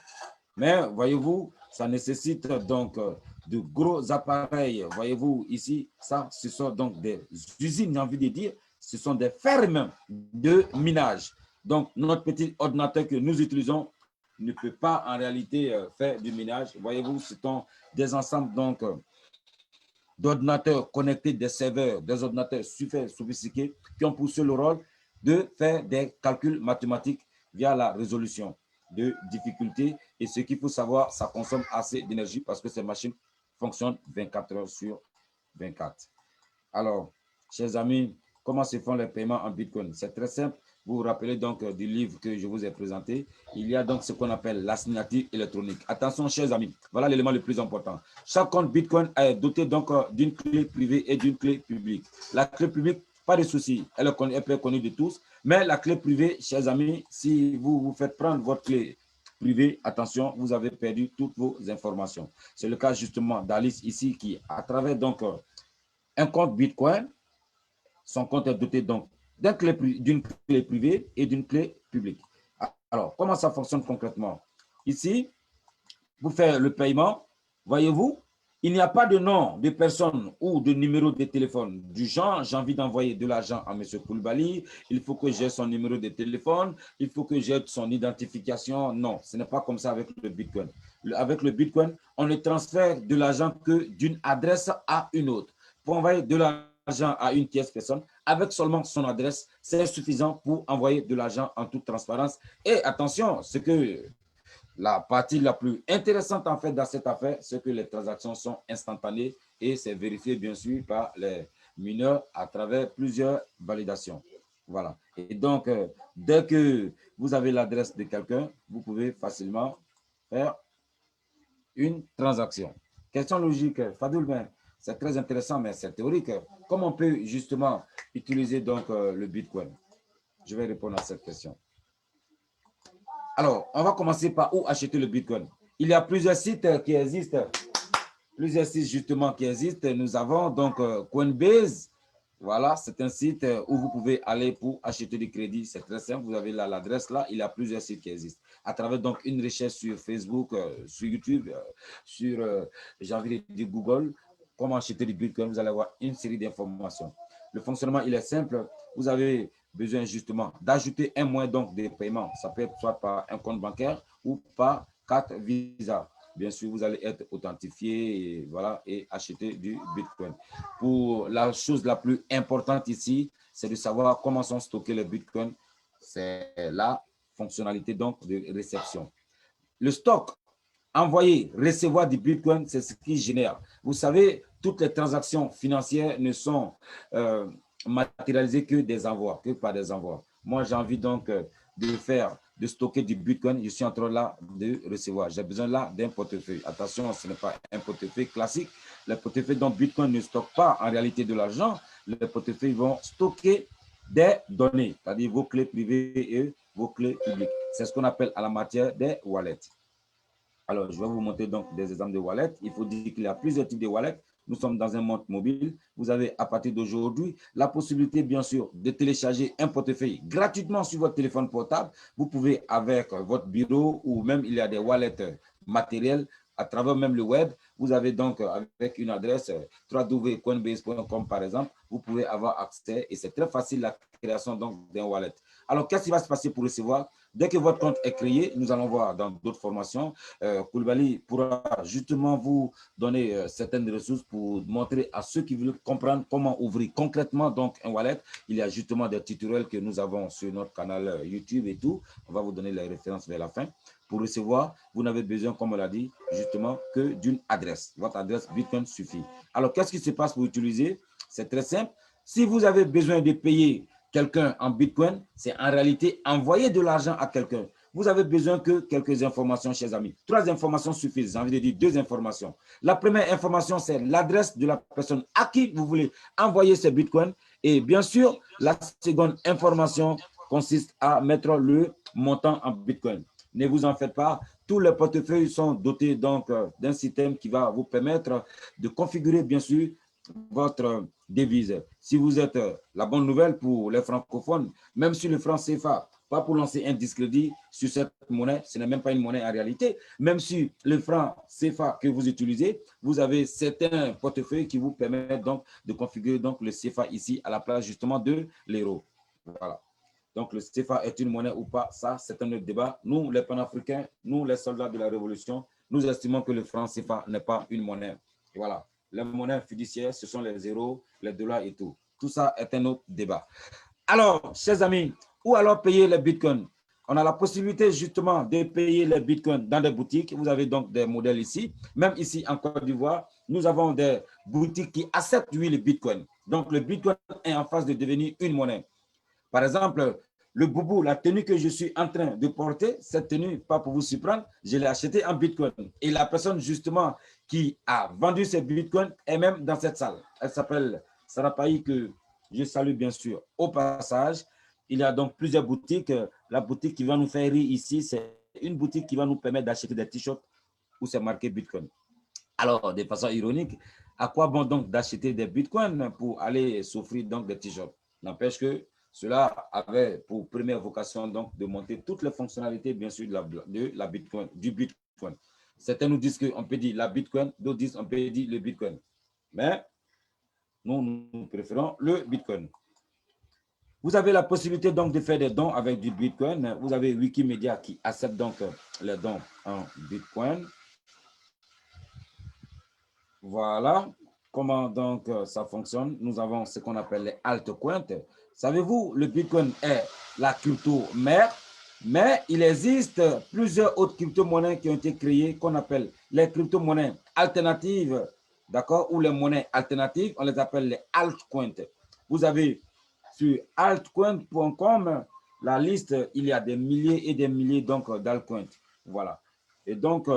Mais voyez-vous, ça nécessite donc de gros appareils. Voyez-vous ici, ça, ce sont donc des usines, j'ai envie de dire. ce sont des fermes de minage. Donc, notre petit ordinateur que nous utilisons ne peut pas en réalité faire du minage. Voyez-vous, ce sont des ensembles donc d'ordinateurs connectés, des serveurs, des ordinateurs super sophistiqués qui ont pour seul rôle de faire des calculs mathématiques via la résolution de difficultés. Et ce qu'il faut savoir, ça consomme assez d'énergie parce que ces machines fonctionnent 24 heures sur 24. Alors, chers amis, comment se font les paiements en Bitcoin? C'est très simple. Vous vous rappelez donc du livre que je vous ai présenté. Il y a donc ce qu'on appelle la signature électronique. Attention, chers amis, voilà l'élément le plus important. Chaque compte Bitcoin est doté donc d'une clé privée et d'une clé publique. La clé publique, pas de souci, elle est connue de tous. Mais la clé privée, chers amis, si vous vous faites prendre votre clé privée, attention, vous avez perdu toutes vos informations. C'est le cas justement d'Alice ici qui, à travers donc un compte Bitcoin, son compte est doté donc d'une clé privée et d'une clé publique. Alors, comment ça fonctionne concrètement? Ici, pour faire le paiement, voyez-vous, il n'y a pas de nom de personne ou de numéro de téléphone du genre, j'ai envie d'envoyer de l'argent à M. Koulibaly, il faut que j'ai son numéro de téléphone, il faut que j'ai son identification. Non, ce n'est pas comme ça avec le Bitcoin. Avec le Bitcoin, on ne transfère de l'argent que d'une adresse à une autre. Pour envoyer de l'argent à une tierce personne, avec seulement son adresse, c'est suffisant pour envoyer de l'argent en toute transparence. Et attention, ce que la partie la plus intéressante en fait dans cette affaire, c'est que les transactions sont instantanées et c'est vérifié bien sûr par les mineurs à travers plusieurs validations. Voilà. Et donc, dès que vous avez l'adresse de quelqu'un, vous pouvez facilement faire une transaction. Question logique, Fadoul, c'est très intéressant, mais c'est théorique. Comment on peut justement utiliser donc le Bitcoin? Je vais répondre à cette question. Alors, on va commencer par où acheter le Bitcoin. Il y a plusieurs sites qui existent. Plusieurs sites justement qui existent. Nous avons donc Coinbase. Voilà, c'est un site où vous pouvez aller pour acheter du crédit. C'est très simple. Vous avez l'adresse là. Il y a plusieurs sites qui existent. À travers donc une recherche sur Facebook, sur YouTube, sur, j'ai envie de dire Google, comment acheter du Bitcoin, vous allez avoir une série d'informations. Le fonctionnement, il est simple. Vous avez besoin justement d'ajouter un moyen donc de paiement. Ça peut être soit par un compte bancaire ou par carte Visa. Bien sûr, vous allez être authentifié et, voilà, et acheter du Bitcoin. Pour la chose la plus importante ici, c'est de savoir comment sont stockés les Bitcoins. C'est la fonctionnalité donc de réception. Le stock, envoyer, recevoir du Bitcoin, c'est ce qui génère. Vous savez, toutes les transactions financières ne sont matérialisées que des envois, que par des envois. Moi, j'ai envie donc de stocker du Bitcoin. Je suis en train là de recevoir. J'ai besoin là d'un portefeuille. Attention, ce n'est pas un portefeuille classique. Les portefeuilles dont Bitcoin ne stocke pas en réalité de l'argent. Les portefeuilles vont stocker des données, c'est-à-dire vos clés privées et vos clés publiques. C'est ce qu'on appelle à la matière des wallets. Alors, je vais vous montrer donc des exemples de wallets. Il faut dire qu'il y a plusieurs types de wallets. Nous sommes dans un monde mobile. Vous avez à partir d'aujourd'hui la possibilité, bien sûr, de télécharger un portefeuille gratuitement sur votre téléphone portable. Vous pouvez, avec votre bureau ou même il y a des wallets matériels à travers même le web. Vous avez donc avec une adresse www.coinbase.com par exemple, vous pouvez avoir accès et c'est très facile la création d'un wallet. Alors, qu'est-ce qui va se passer pour recevoir? Dès que votre compte est créé, nous allons voir dans d'autres formations, Koulibaly pourra justement vous donner certaines ressources pour montrer à ceux qui veulent comprendre comment ouvrir concrètement donc un wallet. Il y a justement des tutoriels que nous avons sur notre canal YouTube et tout. On va vous donner les références vers la fin. Pour recevoir, vous n'avez besoin, comme on l'a dit, justement, que d'une adresse. Votre adresse Bitcoin suffit. Alors, qu'est-ce qui se passe pour utiliser? C'est très simple. Si vous avez besoin de payer quelqu'un en Bitcoin, c'est en réalité envoyer de l'argent à quelqu'un. Vous avez besoin que quelques informations, chers amis. 3 informations suffisent. J'ai envie de dire 2 informations. La première information, c'est l'adresse de la personne à qui vous voulez envoyer ces Bitcoins. Et bien sûr, la seconde information consiste à mettre le montant en Bitcoin. Ne vous en faites pas. Tous les portefeuilles sont dotés donc d'un système qui va vous permettre de configurer, bien sûr, votre devise. Si vous êtes la bonne nouvelle pour les francophones, même si le franc CFA pas pour lancer un discrédit sur cette monnaie, ce n'est même pas une monnaie en réalité. Même si le franc CFA que vous utilisez, vous avez certains portefeuilles qui vous permettent donc de configurer donc le CFA ici à la place justement de l'euro. Voilà. Donc le CFA est une monnaie ou pas, ça c'est un autre débat. Nous, les panafricains, nous les soldats de la Révolution, nous estimons que le franc CFA n'est pas une monnaie. Voilà. Les monnaies fiduciaires, ce sont les zéros, les dollars et tout. Tout ça est un autre débat. Alors, chers amis, où alors payer les bitcoins? On a la possibilité justement de payer les bitcoins dans des boutiques. Vous avez donc des modèles ici. Même ici en Côte d'Ivoire, nous avons des boutiques qui acceptent, oui, le bitcoin. Donc, le bitcoin est en phase de devenir une monnaie. Par exemple, le boubou, la tenue que je suis en train de porter, cette tenue, pas pour vous surprendre, je l'ai achetée en bitcoin. Et la personne justement qui a vendu ces bitcoins est même dans cette salle. Elle s'appelle Sarapaï, que je salue bien sûr au passage. Il y a donc plusieurs boutiques. La boutique qui va nous faire rire ici, c'est une boutique qui va nous permettre d'acheter des t-shirts où c'est marqué bitcoin. Alors, de façon ironique, à quoi bon donc d'acheter des bitcoins pour aller s'offrir donc des t-shirts? N'empêche que cela avait pour première vocation donc de monter toutes les fonctionnalités, bien sûr, du Bitcoin. Certains nous disent qu'on peut dire la Bitcoin, d'autres disent qu'on peut dire le Bitcoin. Mais nous préférons le Bitcoin. Vous avez la possibilité donc de faire des dons avec du Bitcoin. Vous avez Wikimedia qui accepte donc les dons en Bitcoin. Voilà comment donc ça fonctionne. Nous avons ce qu'on appelle les altcoins. Savez-vous, le Bitcoin est la crypto-mère, mais il existe plusieurs autres crypto-monnaies qui ont été créées qu'on appelle les crypto-monnaies alternatives, d'accord, ou les monnaies alternatives, on les appelle les altcoins. Vous avez sur altcoin.com la liste, il y a des milliers et des milliers d'altcoins. Voilà. Et donc,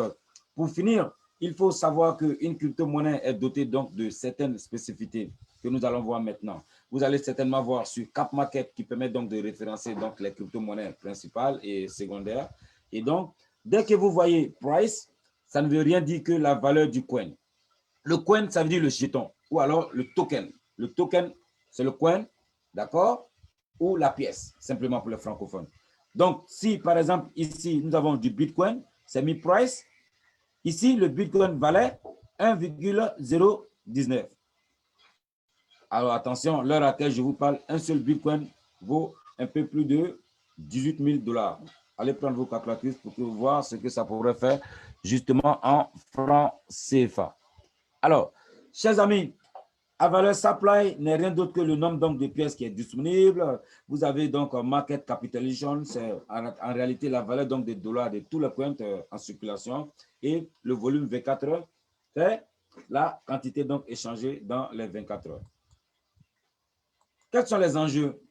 pour finir, il faut savoir qu'une crypto-monnaie est dotée donc de certaines spécificités que nous allons voir maintenant. Vous allez certainement voir sur CapMarket qui permet donc de référencer donc les crypto-monnaies principales et secondaires. Et donc, dès que vous voyez price, ça ne veut rien dire que la valeur du coin. Le coin, ça veut dire le jeton ou alors le token. Le token, c'est le coin, d'accord, ou la pièce, simplement pour les francophones. Donc, si par exemple, ici, nous avons du Bitcoin, c'est mis price. Ici, le Bitcoin valait 1,019. Alors, attention, l'heure à laquelle je vous parle, un seul Bitcoin vaut un peu plus de 18 000 $. Allez prendre vos calculatrices pour voir ce que ça pourrait faire justement en francs CFA. Alors, chers amis, à valeur supply n'est rien d'autre que le nombre donc de pièces qui est disponible. Vous avez donc market capitalization, c'est en réalité la valeur donc des dollars de tous les coins en circulation, et le volume 24 heures, c'est la quantité donc échangée dans les 24 heures. Quels sont les enjeux?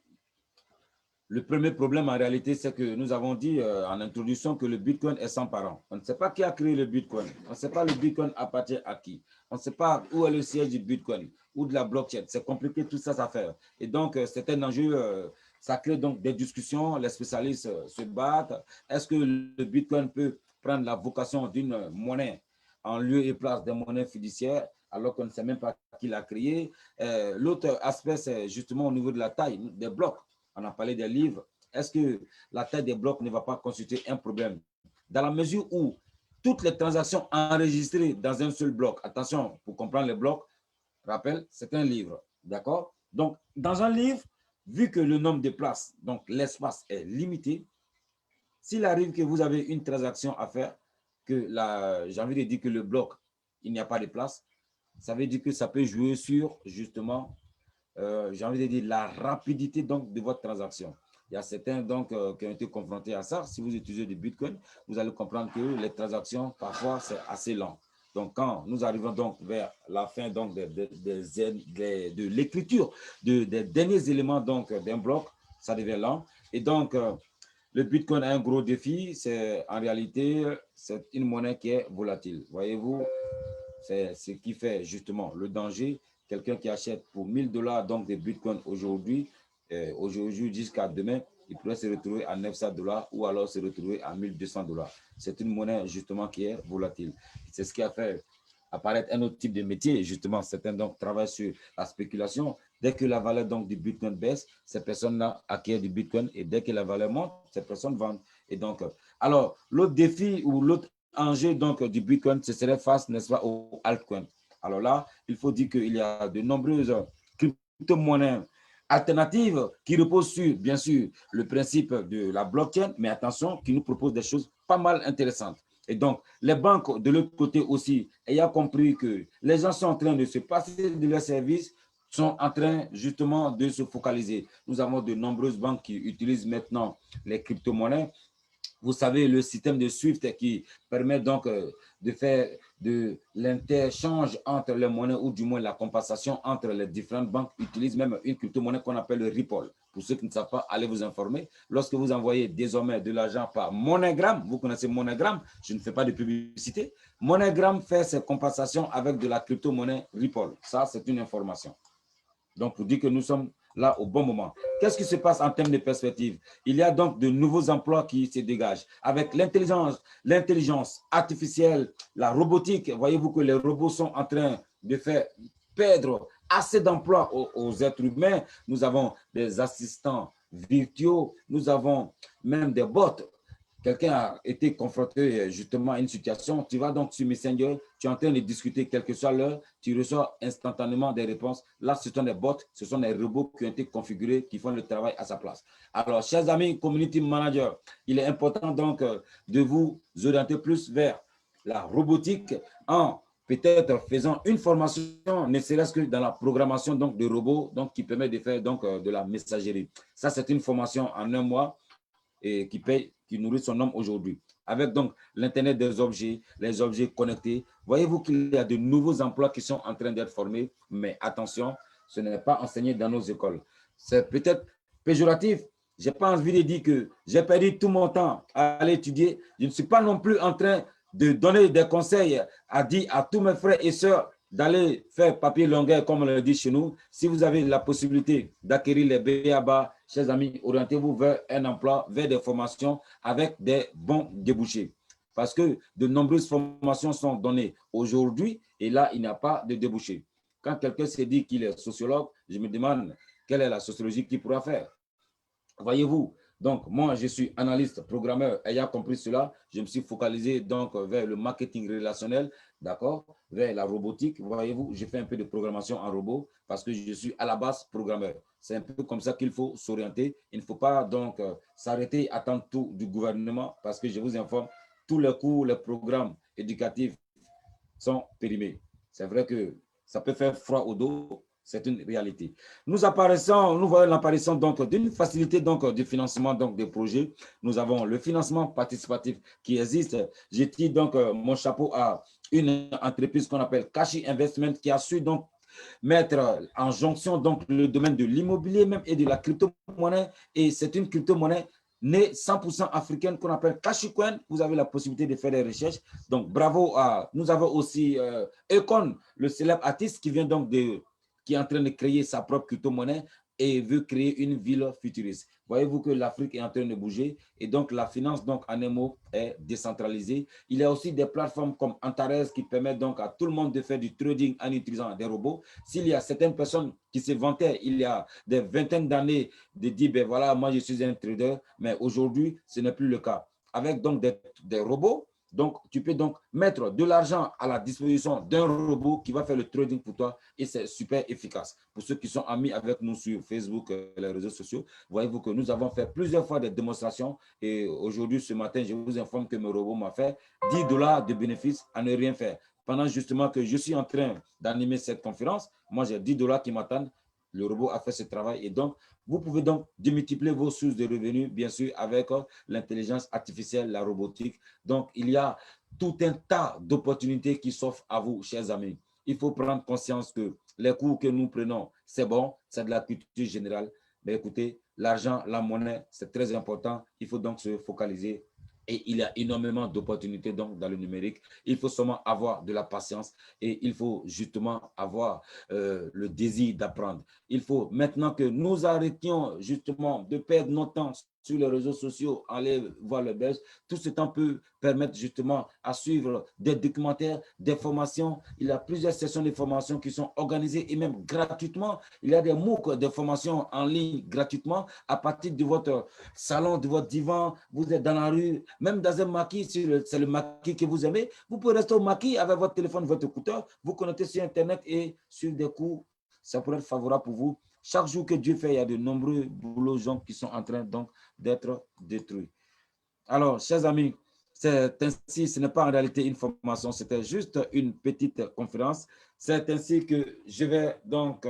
Le premier problème en réalité, c'est que nous avons dit en introduction que le Bitcoin est sans parent. On ne sait pas qui a créé le Bitcoin. On ne sait pas le Bitcoin appartient à qui. On ne sait pas où est le siège du Bitcoin ou de la blockchain. C'est compliqué tout ça à faire. Et donc, c'est un enjeu, ça crée donc des discussions. Les spécialistes se battent. Est-ce que le Bitcoin peut prendre la vocation d'une monnaie en lieu et place des monnaies fiduciaires alors qu'on ne sait même pas qui l'a créé? L'autre aspect, c'est justement au niveau de la taille des blocs. On a parlé des livres. Est-ce que la taille des blocs ne va pas constituer un problème? Dans la mesure où toutes les transactions enregistrées dans un seul bloc, attention, pour comprendre les blocs, rappel, c'est un livre, d'accord? Donc, dans un livre, vu que le nombre de places, donc l'espace est limité, s'il arrive que vous avez une transaction à faire, que j'ai envie de dire que le bloc, il n'y a pas de place, ça veut dire que ça peut jouer sur, justement, j'ai envie de dire la rapidité donc de votre transaction. Il y a certains donc qui ont été confrontés à ça. Si vous utilisez du Bitcoin, vous allez comprendre que les transactions, parfois, c'est assez lent. Donc, quand nous arrivons donc vers la fin donc de l'écriture des derniers éléments donc d'un bloc, ça devient lent. Et donc, le Bitcoin a un gros défi. C'est en réalité, c'est une monnaie qui est volatile. Voyez-vous, c'est ce qui fait justement le danger. Quelqu'un qui achète pour 1 000 $ donc de Bitcoin aujourd'hui jusqu'à demain, il pourrait se retrouver à 900 $ ou alors se retrouver à 1 200 $. C'est une monnaie justement qui est volatile. C'est ce qui a fait apparaître un autre type de métier. Justement, certains donc travaillent sur la spéculation. Dès que la valeur donc du Bitcoin baisse, ces personnes-là acquièrent du Bitcoin et dès que la valeur monte, ces personnes vendent. Et donc, alors, l'autre défi ou l'autre enjeu donc du Bitcoin, ce serait face, n'est-ce pas, au altcoin. Alors là, il faut dire qu'il y a de nombreuses crypto-monnaies alternatives qui reposent sur, bien sûr, le principe de la blockchain, mais attention, qui nous propose des choses pas mal intéressantes. Et donc, les banques, de l'autre côté aussi, ayant compris que les gens sont en train de se passer de leurs services, sont en train justement de se focaliser. Nous avons de nombreuses banques qui utilisent maintenant les crypto-monnaies. Vous savez, le système de SWIFT qui permet donc de faire de l'interchange entre les monnaies ou du moins la compensation entre les différentes banques utilise même une crypto-monnaie qu'on appelle le Ripple. Pour ceux qui ne savent pas, allez vous informer. Lorsque vous envoyez désormais de l'argent par MoneyGram, vous connaissez MoneyGram, je ne fais pas de publicité, MoneyGram fait ses compensations avec de la crypto-monnaie Ripple. Ça, c'est une information. Donc, pour dire que nous sommes là au bon moment. Qu'est-ce qui se passe en termes de perspective? Il y a donc de nouveaux emplois qui se dégagent. Avec l'intelligence artificielle, la robotique, voyez-vous que les robots sont en train de faire perdre assez d'emplois aux êtres humains. Nous avons des assistants virtuels, nous avons même des bots. Quelqu'un a été confronté justement à une situation, tu vas donc sur Messenger, tu es en train de discuter quelle que soit l'heure, tu reçois instantanément des réponses. Là, ce sont des bots, ce sont des robots qui ont été configurés, qui font le travail à sa place. Alors, chers amis, community manager, il est important donc de vous orienter plus vers la robotique en peut-être faisant une formation, ne serait-ce que dans la programmation donc, de robots donc, qui permet de faire donc, de la messagerie. Ça, c'est une formation en un mois et qui nourrit son homme aujourd'hui. Avec donc l'Internet des objets, les objets connectés, voyez-vous qu'il y a de nouveaux emplois qui sont en train d'être formés, mais attention, ce n'est pas enseigné dans nos écoles. C'est peut-être péjoratif. Je n'ai pas envie de dire que j'ai perdu tout mon temps à aller étudier. Je ne suis pas non plus en train de donner des conseils à tous mes frères et sœurs d'aller faire papier longueur, comme on le dit chez nous. Si vous avez la possibilité d'acquérir les BABA, chers amis, orientez-vous vers un emploi, vers des formations avec des bons débouchés. Parce que de nombreuses formations sont données aujourd'hui et là, il n'y a pas de débouchés. Quand quelqu'un se dit qu'il est sociologue, je me demande quelle est la sociologie qu'il pourra faire. Voyez-vous, donc moi, je suis analyste, programmeur. Ayant compris cela, je me suis focalisé donc vers le marketing relationnel, d'accord, vers la robotique. Voyez-vous, j'ai fait un peu de programmation en robot parce que je suis à la base programmeur. C'est un peu comme ça qu'il faut s'orienter. Il ne faut pas donc s'arrêter à attendre tout du gouvernement parce que je vous informe, tous les cours, les programmes éducatifs sont périmés. C'est vrai que ça peut faire froid au dos. C'est une réalité. Nous voyons l'apparition donc d'une facilité donc du financement donc des projets. Nous avons le financement participatif qui existe. J'ai tiré donc mon chapeau à une entreprise qu'on appelle Kashi Investment qui a su donc mettre en jonction donc le domaine de l'immobilier même et de la crypto-monnaie. Et c'est une crypto-monnaie née 100% africaine qu'on appelle Kashicoin. Vous avez la possibilité de faire des recherches. Donc bravo à. Nous avons aussi Econ, le célèbre artiste qui vient donc qui est en train de créer sa propre crypto-monnaie et veut créer une ville futuriste. Voyez-vous que l'Afrique est en train de bouger et donc la finance, donc en un mot, est décentralisée. Il y a aussi des plateformes comme Antares qui permettent donc à tout le monde de faire du trading en utilisant des robots. S'il y a certaines personnes qui se vantaient il y a des vingtaines d'années de dire, ben voilà, moi je suis un trader, mais aujourd'hui, ce n'est plus le cas. Avec donc des robots, donc, tu peux donc mettre de l'argent à la disposition d'un robot qui va faire le trading pour toi et c'est super efficace. Pour ceux qui sont amis avec nous sur Facebook, les réseaux sociaux, voyez-vous que nous avons fait plusieurs fois des démonstrations et aujourd'hui, ce matin, je vous informe que mon robot m'a fait $10 de bénéfices à ne rien faire. Pendant justement que je suis en train d'animer cette conférence, moi j'ai $10 qui m'attendent. Le robot a fait ce travail et donc, vous pouvez donc démultiplier vos sources de revenus, bien sûr, avec l'intelligence artificielle, la robotique. Donc, il y a tout un tas d'opportunités qui s'offrent à vous, chers amis. Il faut prendre conscience que les cours que nous prenons, c'est bon, c'est de la culture générale. Mais écoutez, l'argent, la monnaie, c'est très important. Il faut donc se focaliser. Et il y a énormément d'opportunités donc dans le numérique. Il faut seulement avoir de la patience et il faut justement avoir le désir d'apprendre. Il faut maintenant que nous arrêtions justement de perdre notre temps sur les réseaux sociaux, aller voir le buzz. Tout ce temps peut permettre justement à suivre des documentaires, des formations. Il y a plusieurs sessions de formation qui sont organisées et même gratuitement. Il y a des MOOC de formation en ligne gratuitement à partir de votre salon, de votre divan. Vous êtes dans la rue, même dans un maquis, si c'est le maquis que vous aimez. Vous pouvez rester au maquis avec votre téléphone, votre écouteur, vous connectez sur Internet et sur des cours, ça pourrait être favorable pour vous. Chaque jour que Dieu fait, il y a de nombreux boulots gens qui sont en train donc d'être détruits. Alors, chers amis, c'est ainsi, ce n'est pas en réalité une formation, c'était juste une petite conférence. C'est ainsi que je vais donc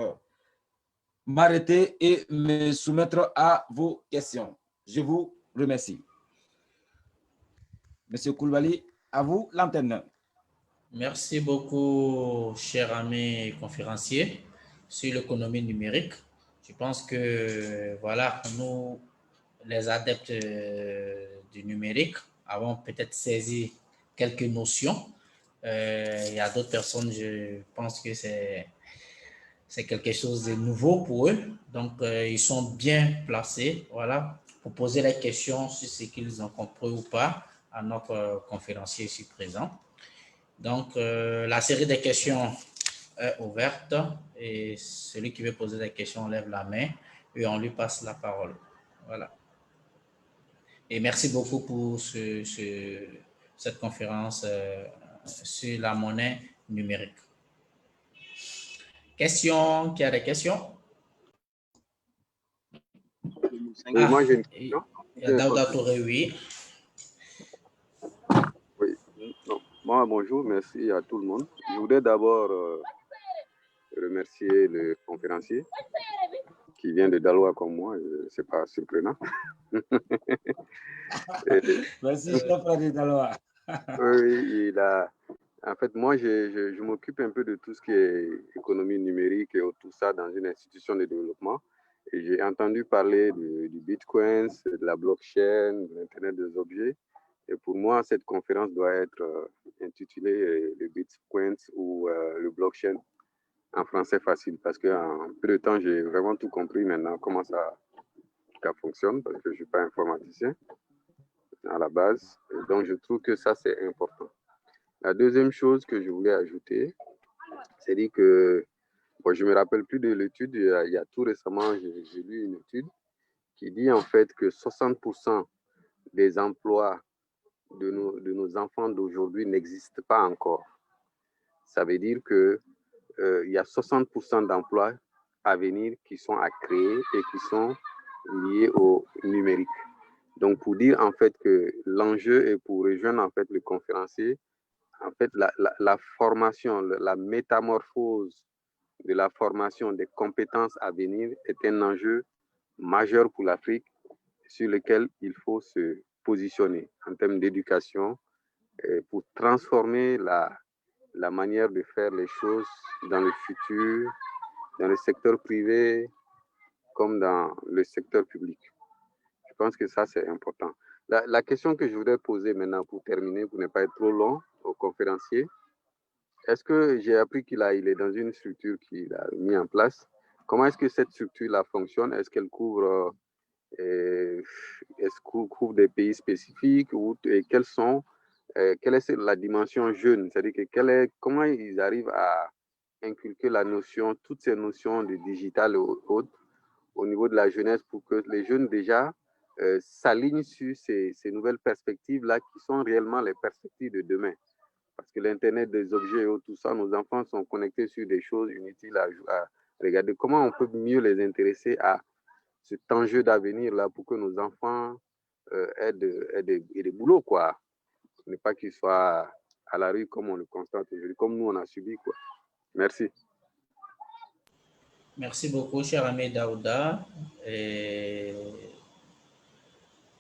m'arrêter et me soumettre à vos questions. Je vous remercie. Monsieur Koulibaly, à vous l'antenne. Merci beaucoup, cher ami conférencier, sur l'économie numérique. Je pense que, voilà, nous, les adeptes du numérique, avons peut-être saisi quelques notions. Il y a d'autres personnes, je pense que c'est quelque chose de nouveau pour eux. Donc, ils sont bien placés, voilà, pour poser la question sur ce qu'ils ont compris ou pas à notre conférencier ici présent. Donc, la série des questions est ouverte et celui qui veut poser des questions lève la main et on lui passe la parole. Voilà. Et merci beaucoup pour cette conférence sur la monnaie numérique. Questions? Qui a des questions? Oui, moi, j'ai une question. Il y a Daouda Touré, oui. Oui. Non. Moi, bonjour, merci à tout le monde. Je voudrais d'abord remercier le conférencier qui vient de Daloa comme moi, ce n'est pas surprenant. Merci, chef frère de Daloa. Oui, en fait, moi, je m'occupe un peu de tout ce qui est économie numérique et tout ça dans une institution de développement. Et j'ai entendu parler du Bitcoin, de la blockchain, de l'Internet des objets. Et pour moi, cette conférence doit être intitulée le Bitcoin ou le blockchain en français facile, parce qu'en peu de temps, j'ai vraiment tout compris maintenant comment ça fonctionne, parce que je ne suis pas informaticien à la base. Et donc, je trouve que ça, c'est important. La deuxième chose que je voulais ajouter, c'est dit que, bon, je ne me rappelle plus de l'étude, il y a tout récemment, j'ai lu une étude qui dit en fait que 60% des emplois de nos enfants d'aujourd'hui n'existent pas encore. Ça veut dire que il y a 60% d'emplois à venir qui sont à créer et qui sont liés au numérique. Donc, pour dire en fait que l'enjeu est pour rejoindre en fait le conférencier, en fait, la formation, la métamorphose de la formation des compétences à venir est un enjeu majeur pour l'Afrique sur lequel il faut se positionner en termes d'éducation pour transformer la manière de faire les choses dans le futur, dans le secteur privé comme dans le secteur public. Je pense que ça, c'est important. La question que je voudrais poser maintenant pour terminer, pour ne pas être trop long au conférencier, est-ce que j'ai appris qu'il est dans une structure qu'il a mis en place? Comment est-ce que cette structure-là fonctionne? Est-ce qu'elle couvre, des pays spécifiques et quelle est la dimension jeune? C'est-à-dire que comment ils arrivent à inculquer toutes ces notions de digital et autres au niveau de la jeunesse pour que les jeunes déjà s'alignent sur ces nouvelles perspectives-là qui sont réellement les perspectives de demain. Parce que l'Internet des objets et tout ça, nos enfants sont connectés sur des choses inutiles à regarder. Comment on peut mieux les intéresser à cet enjeu d'avenir-là pour que nos enfants aient des boulots, quoi. Ne pas qu'ils soient à la rue comme on le constate aujourd'hui, comme nous on a subi, quoi. Merci. Merci beaucoup, cher ami Daouda.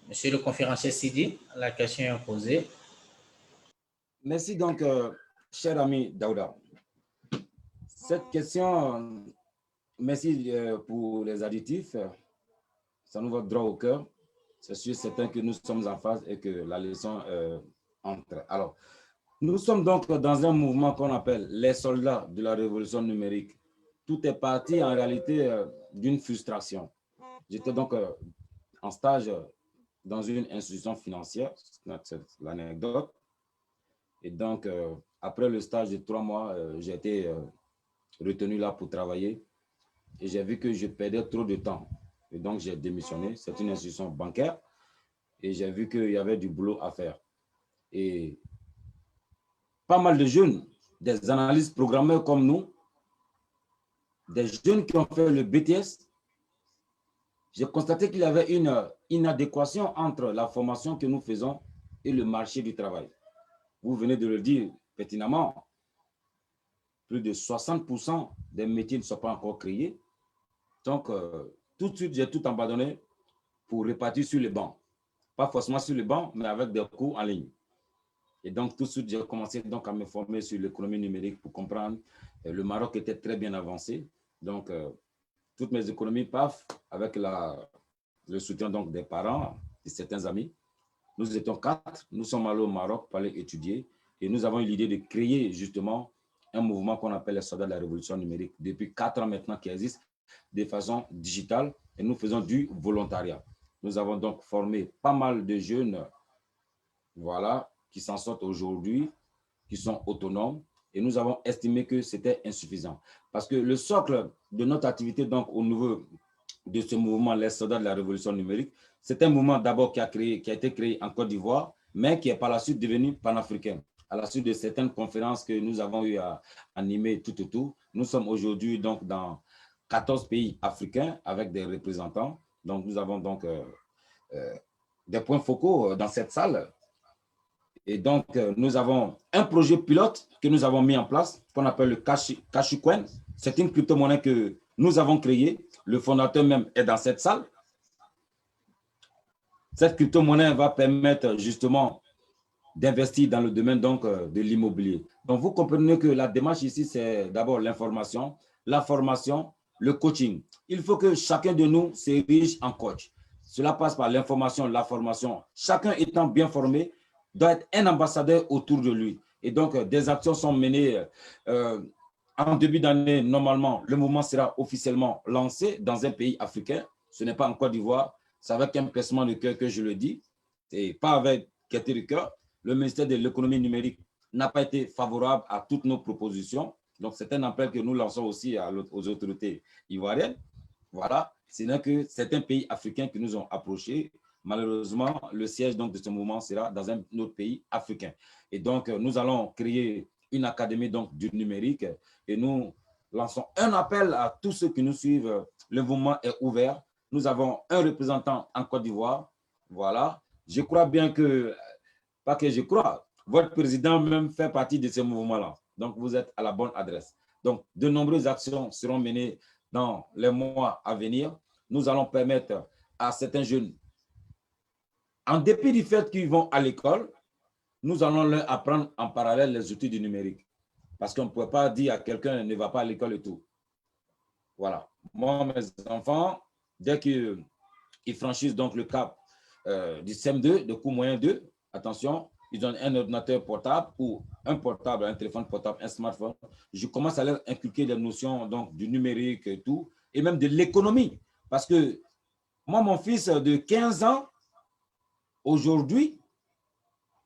Monsieur le conférencier Sidi, la question est posée. Merci donc, cher ami Daouda. Cette question, merci pour les additifs. Ça nous va droit au cœur. C'est sûr, certain que nous sommes en phase et que la leçon entre. Alors, nous sommes donc dans un mouvement qu'on appelle les soldats de la révolution numérique. Tout est parti en réalité d'une frustration. J'étais donc en stage dans une institution financière, c'est l'anecdote. Et donc, après le stage de 3 mois, j'ai été retenu là pour travailler. Et j'ai vu que je perdais trop de temps. Et donc, j'ai démissionné. C'est une institution bancaire. Et j'ai vu qu'il y avait du boulot à faire. Et pas mal de jeunes, des analystes programmeurs comme nous, des jeunes qui ont fait le BTS, j'ai constaté qu'il y avait une inadéquation entre la formation que nous faisons et le marché du travail. Vous venez de le dire pertinemment, plus de 60% des métiers ne sont pas encore créés. Donc, tout de suite, j'ai tout abandonné pour repartir sur les bancs. Pas forcément sur les bancs, mais avec des cours en ligne. Et donc, tout de suite, j'ai commencé donc à me former sur l'économie numérique pour comprendre. Le Maroc était très bien avancé. Donc, toutes mes économies, paf, avec le soutien donc des parents et certains amis. Nous étions 4, nous sommes allés au Maroc pour aller étudier et nous avons eu l'idée de créer justement un mouvement qu'on appelle les soldats de la révolution numérique depuis 4 ans maintenant qui existe de façon digitale et nous faisons du volontariat. Nous avons donc formé pas mal de jeunes, voilà, qui s'en sortent aujourd'hui, qui sont autonomes et nous avons estimé que c'était insuffisant. Parce que le socle de notre activité donc au niveau de ce mouvement, les soldats de la révolution numérique, c'est un mouvement d'abord qui a été créé en Côte d'Ivoire, mais qui est par la suite devenu panafricain. À la suite de certaines conférences que nous avons eu à animer tout autour, nous sommes aujourd'hui donc dans 14 pays africains avec des représentants. Donc nous avons donc des points focaux dans cette salle. Et donc nous avons un projet pilote que nous avons mis en place, qu'on appelle le Kashucoin. C'est une crypto-monnaie que nous avons créée. Le fondateur même est dans cette salle. Cette crypto-monnaie va permettre justement d'investir dans le domaine donc, de l'immobilier. Donc, vous comprenez que la démarche ici, c'est d'abord l'information, la formation, le coaching. Il faut que chacun de nous s'érige en coach. Cela passe par l'information, la formation. Chacun étant bien formé, doit être un ambassadeur autour de lui. Et donc, des actions sont menées en début d'année. Normalement, le mouvement sera officiellement lancé dans un pays africain. Ce n'est pas en Côte d'Ivoire. C'est avec un pincement de cœur que je le dis. Et pas avec gaieté de cœur. Le ministère de l'économie numérique n'a pas été favorable à toutes nos propositions. Donc, c'est un appel que nous lançons aussi aux autorités ivoiriennes. Voilà. C'est que certains pays africains qui nous ont approchés. Malheureusement, le siège donc, de ce mouvement sera dans un autre pays africain. Et donc, nous allons créer une académie donc, du numérique et nous lançons un appel à tous ceux qui nous suivent. Le mouvement est ouvert. Nous avons un représentant en Côte d'Ivoire. Voilà. Je crois bien que, pas que je crois, votre président même fait partie de ce mouvement-là. Donc, vous êtes à la bonne adresse. Donc, de nombreuses actions seront menées dans les mois à venir. Nous allons permettre à certains jeunes, en dépit du fait qu'ils vont à l'école, nous allons leur apprendre en parallèle les outils du numérique. Parce qu'on ne peut pas dire à quelqu'un ne va pas à l'école et tout. Voilà. Moi, mes enfants, dès qu'ils franchissent donc le cap du CM2, de cours moyen 2, attention, ils ont un ordinateur portable ou un portable, un téléphone portable, un smartphone. Je commence à leur inculquer des notions donc, du numérique et tout, et même de l'économie. Parce que moi, mon fils de 15 ans, aujourd'hui,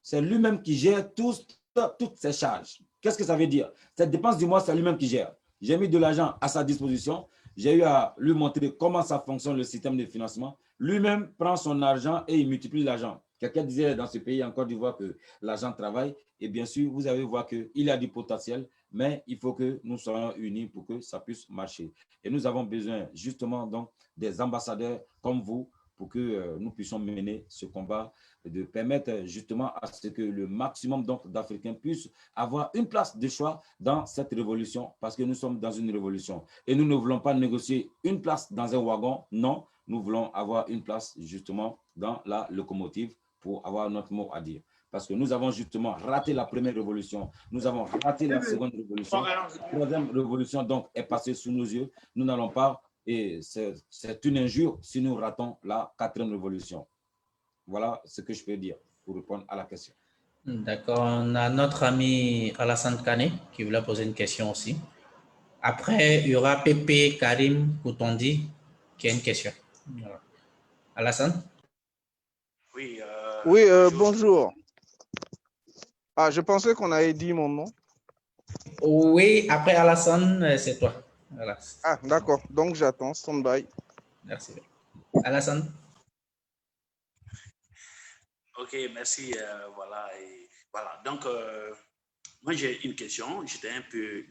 c'est lui-même qui gère toutes ses charges. Qu'est-ce que ça veut dire? Cette dépense du mois, c'est lui-même qui gère. J'ai mis de l'argent à sa disposition. J'ai eu à lui montrer comment ça fonctionne le système de financement. Lui-même prend son argent et il multiplie l'argent. Quelqu'un disait dans ce pays, en Côte d'Ivoire, que l'argent travaille. Et bien sûr, vous allez voir qu'il y a du potentiel, mais il faut que nous soyons unis pour que ça puisse marcher. Et nous avons besoin justement donc, des ambassadeurs comme vous pour que nous puissions mener ce combat, de permettre justement à ce que le maximum d'Africains puissent avoir une place de choix dans cette révolution, parce que nous sommes dans une révolution. Et nous ne voulons pas négocier une place dans un wagon, non, nous voulons avoir une place justement dans la locomotive pour avoir notre mot à dire. Parce que nous avons justement raté la première révolution, nous avons raté la seconde révolution, la troisième révolution donc est passée sous nos yeux, nous n'allons pas, et c'est une injure si nous ratons la quatrième révolution. Voilà ce que je peux dire pour répondre à la question. D'accord, on a notre ami Alassane Kane qui voulait poser une question aussi. Après, il y aura Pépé Karim Koutondi qui a une question. Voilà. Alassane? Oui, Oui, bonjour. bonjour. Ah, je pensais qu'on avait dit mon nom. Oui, après Alassane, c'est toi. Voilà. Ah, d'accord. Donc, j'attends. Stand by. Merci. Alassane. Ok, merci. Voilà. Et voilà. Donc, moi, j'ai une question. J'étais un peu...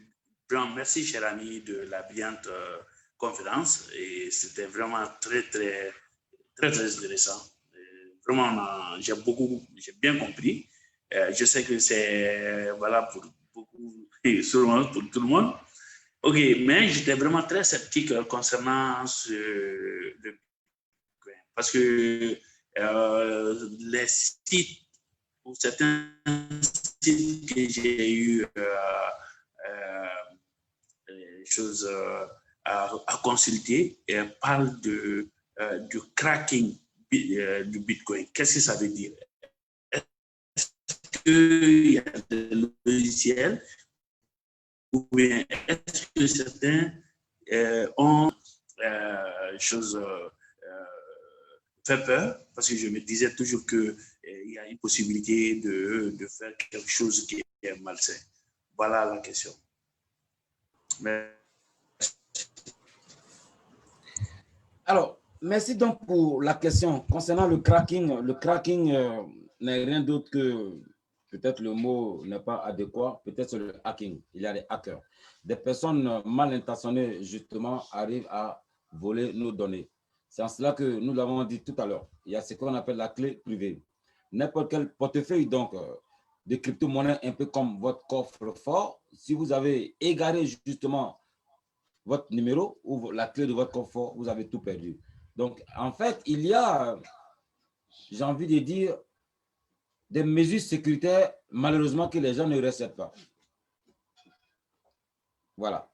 Merci, cher ami, de la brillante conférence. Et c'était vraiment très intéressant. Vraiment, j'ai bien compris. Je sais que c'est voilà pour beaucoup, et sûrement pour tout le monde. Ok, mais j'étais vraiment très sceptique concernant parce que les sites ou certains sites que j'ai eu choses à consulter parlent du cracking du Bitcoin. Qu'est-ce que ça veut dire? Est-ce qu'il y a des logiciels ou bien est-ce que certains ont fait peur? Parce que je me disais toujours qu'il y a une possibilité de faire quelque chose qui est malsain. Voilà la question. Merci. Alors, merci donc pour la question. Concernant le cracking n'est rien d'autre que, peut-être le mot n'est pas adéquat, peut-être le hacking. Il y a des hackers. Des personnes mal intentionnées, justement, arrivent à voler nos données. C'est en cela que nous l'avons dit tout à l'heure. Il y a ce qu'on appelle la clé privée. N'importe quel portefeuille, donc, de crypto-monnaie, un peu comme votre coffre-fort, si vous avez égaré justement votre numéro ou la clé de votre coffre, vous avez tout perdu. Donc, en fait, il y a, j'ai envie de dire, des mesures sécuritaires, malheureusement, que les gens ne respectent pas. Voilà.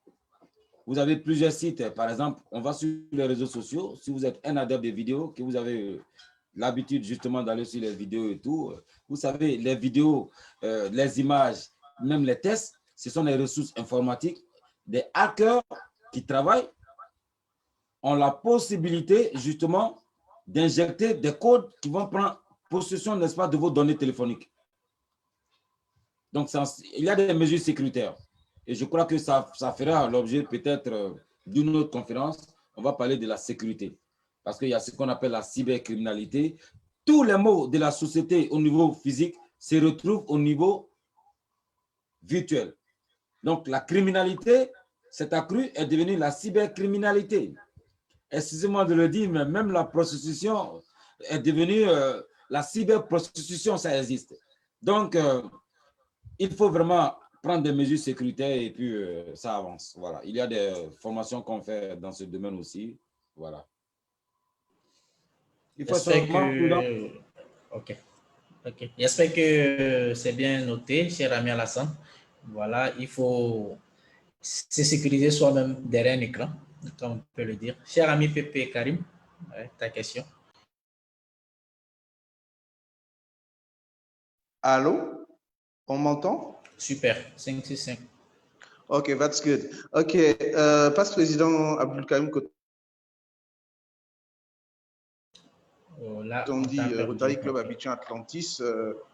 Vous avez plusieurs sites. Par exemple, on va sur les réseaux sociaux. Si vous êtes un adepte des vidéos, que vous avez l'habitude justement d'aller sur les vidéos et tout, vous savez, les vidéos, les images, même les tests, ce sont des ressources informatiques. Des hackers qui travaillent ont la possibilité justement d'injecter des codes qui vont prendre possession, n'est-ce pas, de vos données téléphoniques. Donc, il y a des mesures sécuritaires. Et je crois que ça fera l'objet peut-être d'une autre conférence. On va parler de la sécurité. Parce qu'il y a ce qu'on appelle la cybercriminalité. Tous les maux de la société au niveau physique se retrouvent au niveau virtuel. Donc, la criminalité s'est accrue, est devenue la cybercriminalité. Excusez-moi de le dire, mais même la prostitution est devenue la cyberprostitution, ça existe. Donc, il faut vraiment prendre des mesures sécuritaires et puis ça avance. Voilà. Il y a des formations qu'on fait dans ce domaine aussi. Voilà. Il faut seulement... Ok. J'espère que c'est bien noté, cher ami Alassane. Voilà, il faut se sécuriser soi-même derrière un écran, comme on peut le dire. Cher ami Pépé Karim, ta question. Allô? On m'entend? Super, 565. Ok, that's good. Ok, Passe président Abdulkarim Tondi, Rotary Club Abidjan Atlantis.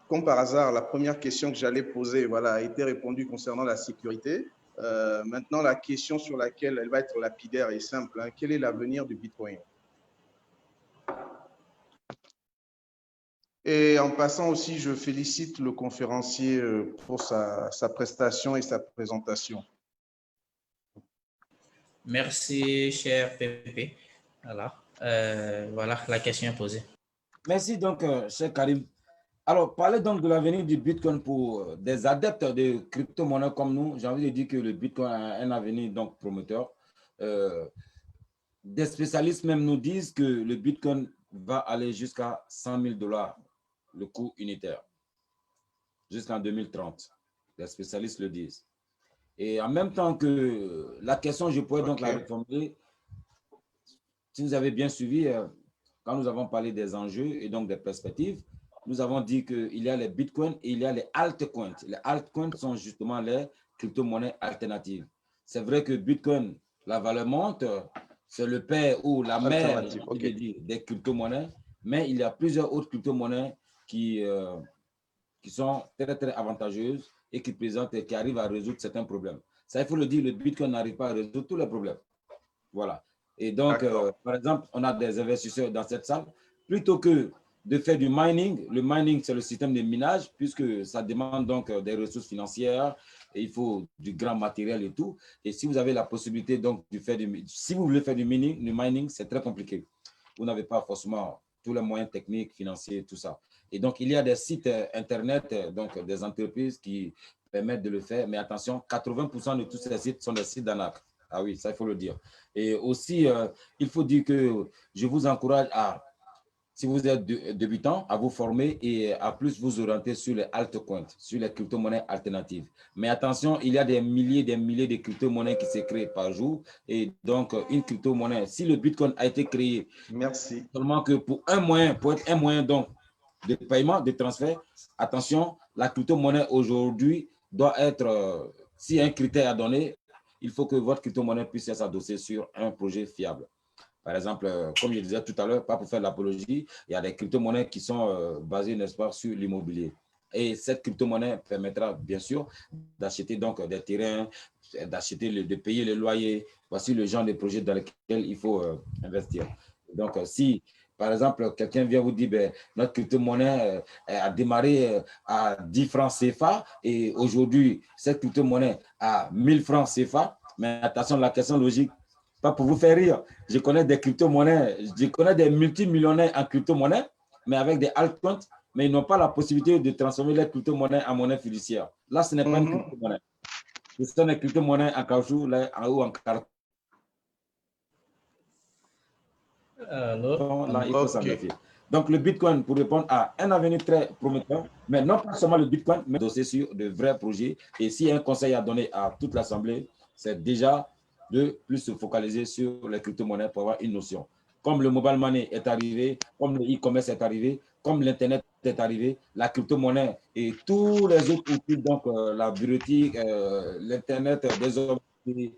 Comme par hasard, la première question que j'allais poser, voilà, a été répondue concernant la sécurité. Maintenant, la question sur laquelle elle va être lapidaire et simple, hein, quel est l'avenir du Bitcoin? Et en passant aussi, je félicite le conférencier pour sa prestation et sa présentation. Merci, cher Pépé. Voilà, la question est posée. Merci donc, cher Karim. Alors, parler donc de l'avenir du Bitcoin pour des adeptes de crypto-monnaies comme nous, j'ai envie de dire que le Bitcoin a un avenir donc prometteur. Des spécialistes même nous disent que le Bitcoin va aller jusqu'à 100 000 $, le coût unitaire, jusqu'en 2030. Les spécialistes le disent. Et en même temps que la question, je pourrais donc la reformuler. Si vous avez bien suivi, quand nous avons parlé des enjeux et donc des perspectives, nous avons dit qu'il y a les bitcoins et il y a les altcoins. Les altcoins sont justement les crypto-monnaies alternatives. C'est vrai que Bitcoin, la valeur monte, c'est le père ou la mère des crypto-monnaies, mais il y a plusieurs autres crypto-monnaies qui sont très, très avantageuses et qui présentent et qui arrivent à résoudre certains problèmes. Ça, il faut le dire, le Bitcoin n'arrive pas à résoudre tous les problèmes. Voilà. Et donc, par exemple, on a des investisseurs dans cette salle. Plutôt que de faire du mining, le mining, c'est le système de minage, puisque ça demande donc des ressources financières, et il faut du grand matériel et tout. Et si vous avez la possibilité donc de faire si vous voulez faire du mining, c'est très compliqué. Vous n'avez pas forcément tous les moyens techniques, financiers, tout ça. Et donc, il y a des sites Internet, donc des entreprises qui permettent de le faire. Mais attention, 80% de tous ces sites sont des sites d'arnaque. Ah oui, ça, il faut le dire. Et aussi, il faut dire que je vous encourage à, si vous êtes débutant, à vous former et à plus vous orienter sur les altcoins, sur les crypto-monnaies alternatives. Mais attention, il y a des milliers de crypto-monnaies qui se créent par jour. Et donc, une crypto-monnaie, si le Bitcoin a été créé seulement que pour être un moyen donc, de paiement, de transfert, attention, la crypto-monnaie aujourd'hui doit être, si un critère à donner, il faut que votre crypto-monnaie puisse s'adosser sur un projet fiable. Par exemple, comme je disais tout à l'heure, pas pour faire l'apologie, il y a des crypto-monnaies qui sont basées, n'est-ce pas, sur l'immobilier. Et cette crypto-monnaie permettra, bien sûr, d'acheter donc des terrains, de payer les loyers. Voici le genre de projet dans lequel il faut investir. Donc, si, par exemple, quelqu'un vient vous dire, ben, notre crypto-monnaie a démarré à 10 francs CFA et aujourd'hui, cette crypto-monnaie a 1000 francs CFA. Mais attention, la question logique, pas pour vous faire rire, je connais des crypto-monnaies, je connais des multimillionnaires en crypto-monnaies, mais avec des altcoins, mais ils n'ont pas la possibilité de transformer les crypto-monnaies en monnaie fiduciaire. Là, ce n'est pas une crypto-monnaie. Ce sont des crypto-monnaies en caoutchouc ou en carton. Là, il faut s'en méfier. Donc, le Bitcoin, pour répondre, a un avenir très prometteur, mais non pas seulement le Bitcoin, mais aussi sur de vrais projets. Et s'il y a un conseil à donner à toute l'Assemblée, c'est déjà de plus se focaliser sur les crypto-monnaies pour avoir une notion. Comme le mobile money est arrivé, comme le e-commerce est arrivé, comme l'Internet est arrivé, la crypto-monnaie et tous les autres outils, donc la bureautique, l'Internet des objets,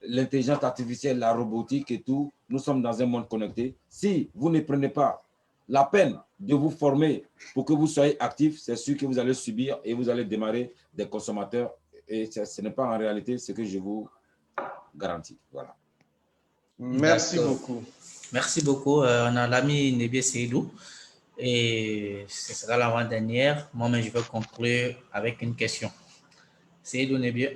l'intelligence artificielle, la robotique et tout, nous sommes dans un monde connecté. Si vous ne prenez pas la peine de vous former pour que vous soyez actif, c'est sûr que vous allez subir et vous allez démarrer des consommateurs. Et ce n'est pas en réalité ce que je vous garantis. Voilà. Merci beaucoup. Merci beaucoup. On a l'ami Nebie Seydou. Et ce sera l'avant-dernière. Moi-même, je vais conclure avec une question. Seydou Nebie.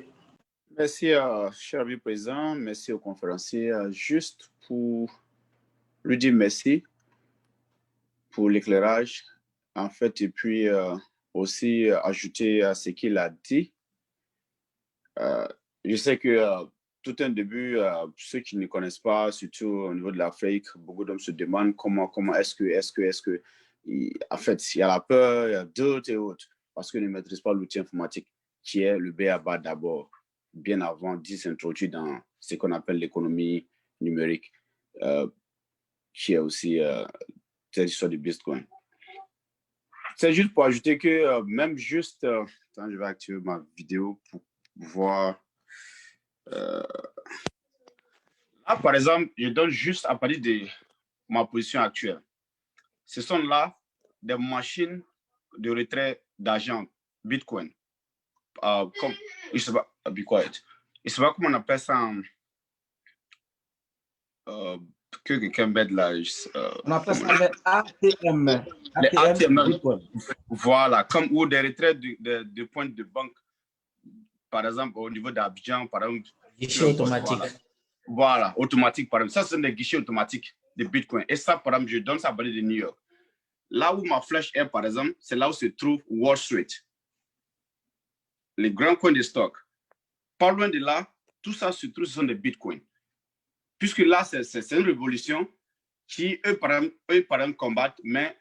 Merci, cher ami président. Merci au conférencier. Juste pour lui dire merci pour l'éclairage, en fait, et puis aussi ajouter à ce qu'il a dit. Je sais que tout un début, ceux qui ne connaissent pas, surtout au niveau de l'Afrique, beaucoup d'hommes se demandent comment est-ce que, en fait, il y a la peur, il y a doute et autres, parce qu'ils ne maîtrisent pas l'outil informatique, qui est le B.A.B.A. d'abord, bien avant d'y s'introduire dans ce qu'on appelle l'économie numérique, qui est aussi cette histoire du Bitcoin. C'est juste pour ajouter que même juste, attends, je vais activer ma vidéo pour voir. Là, par exemple, je donne juste à partir de ma position actuelle. Ce sont là des machines de retrait d'argent Bitcoin. Comme, je sais pas, be quiet. Je sais pas comment on appelle ça. Que quelqu'un mette là. On appelle ça les ATM. Les ATM. Voilà, comme ou des retraits de points de banque. Par exemple, au niveau d'Abidjan, par exemple. Guichet automatique. Voilà, automatique, par exemple. Ça, c'est des guichets automatiques de Bitcoin. Et ça, par exemple, je donne ça à partir de New York. Là où ma flèche est, par exemple, c'est là où se trouve Wall Street. Les grands coins de stock. Pas loin de là, tout ça se trouve, ce sont des Bitcoins. Puisque là, c'est une révolution qui, eux, par exemple, combattent, mais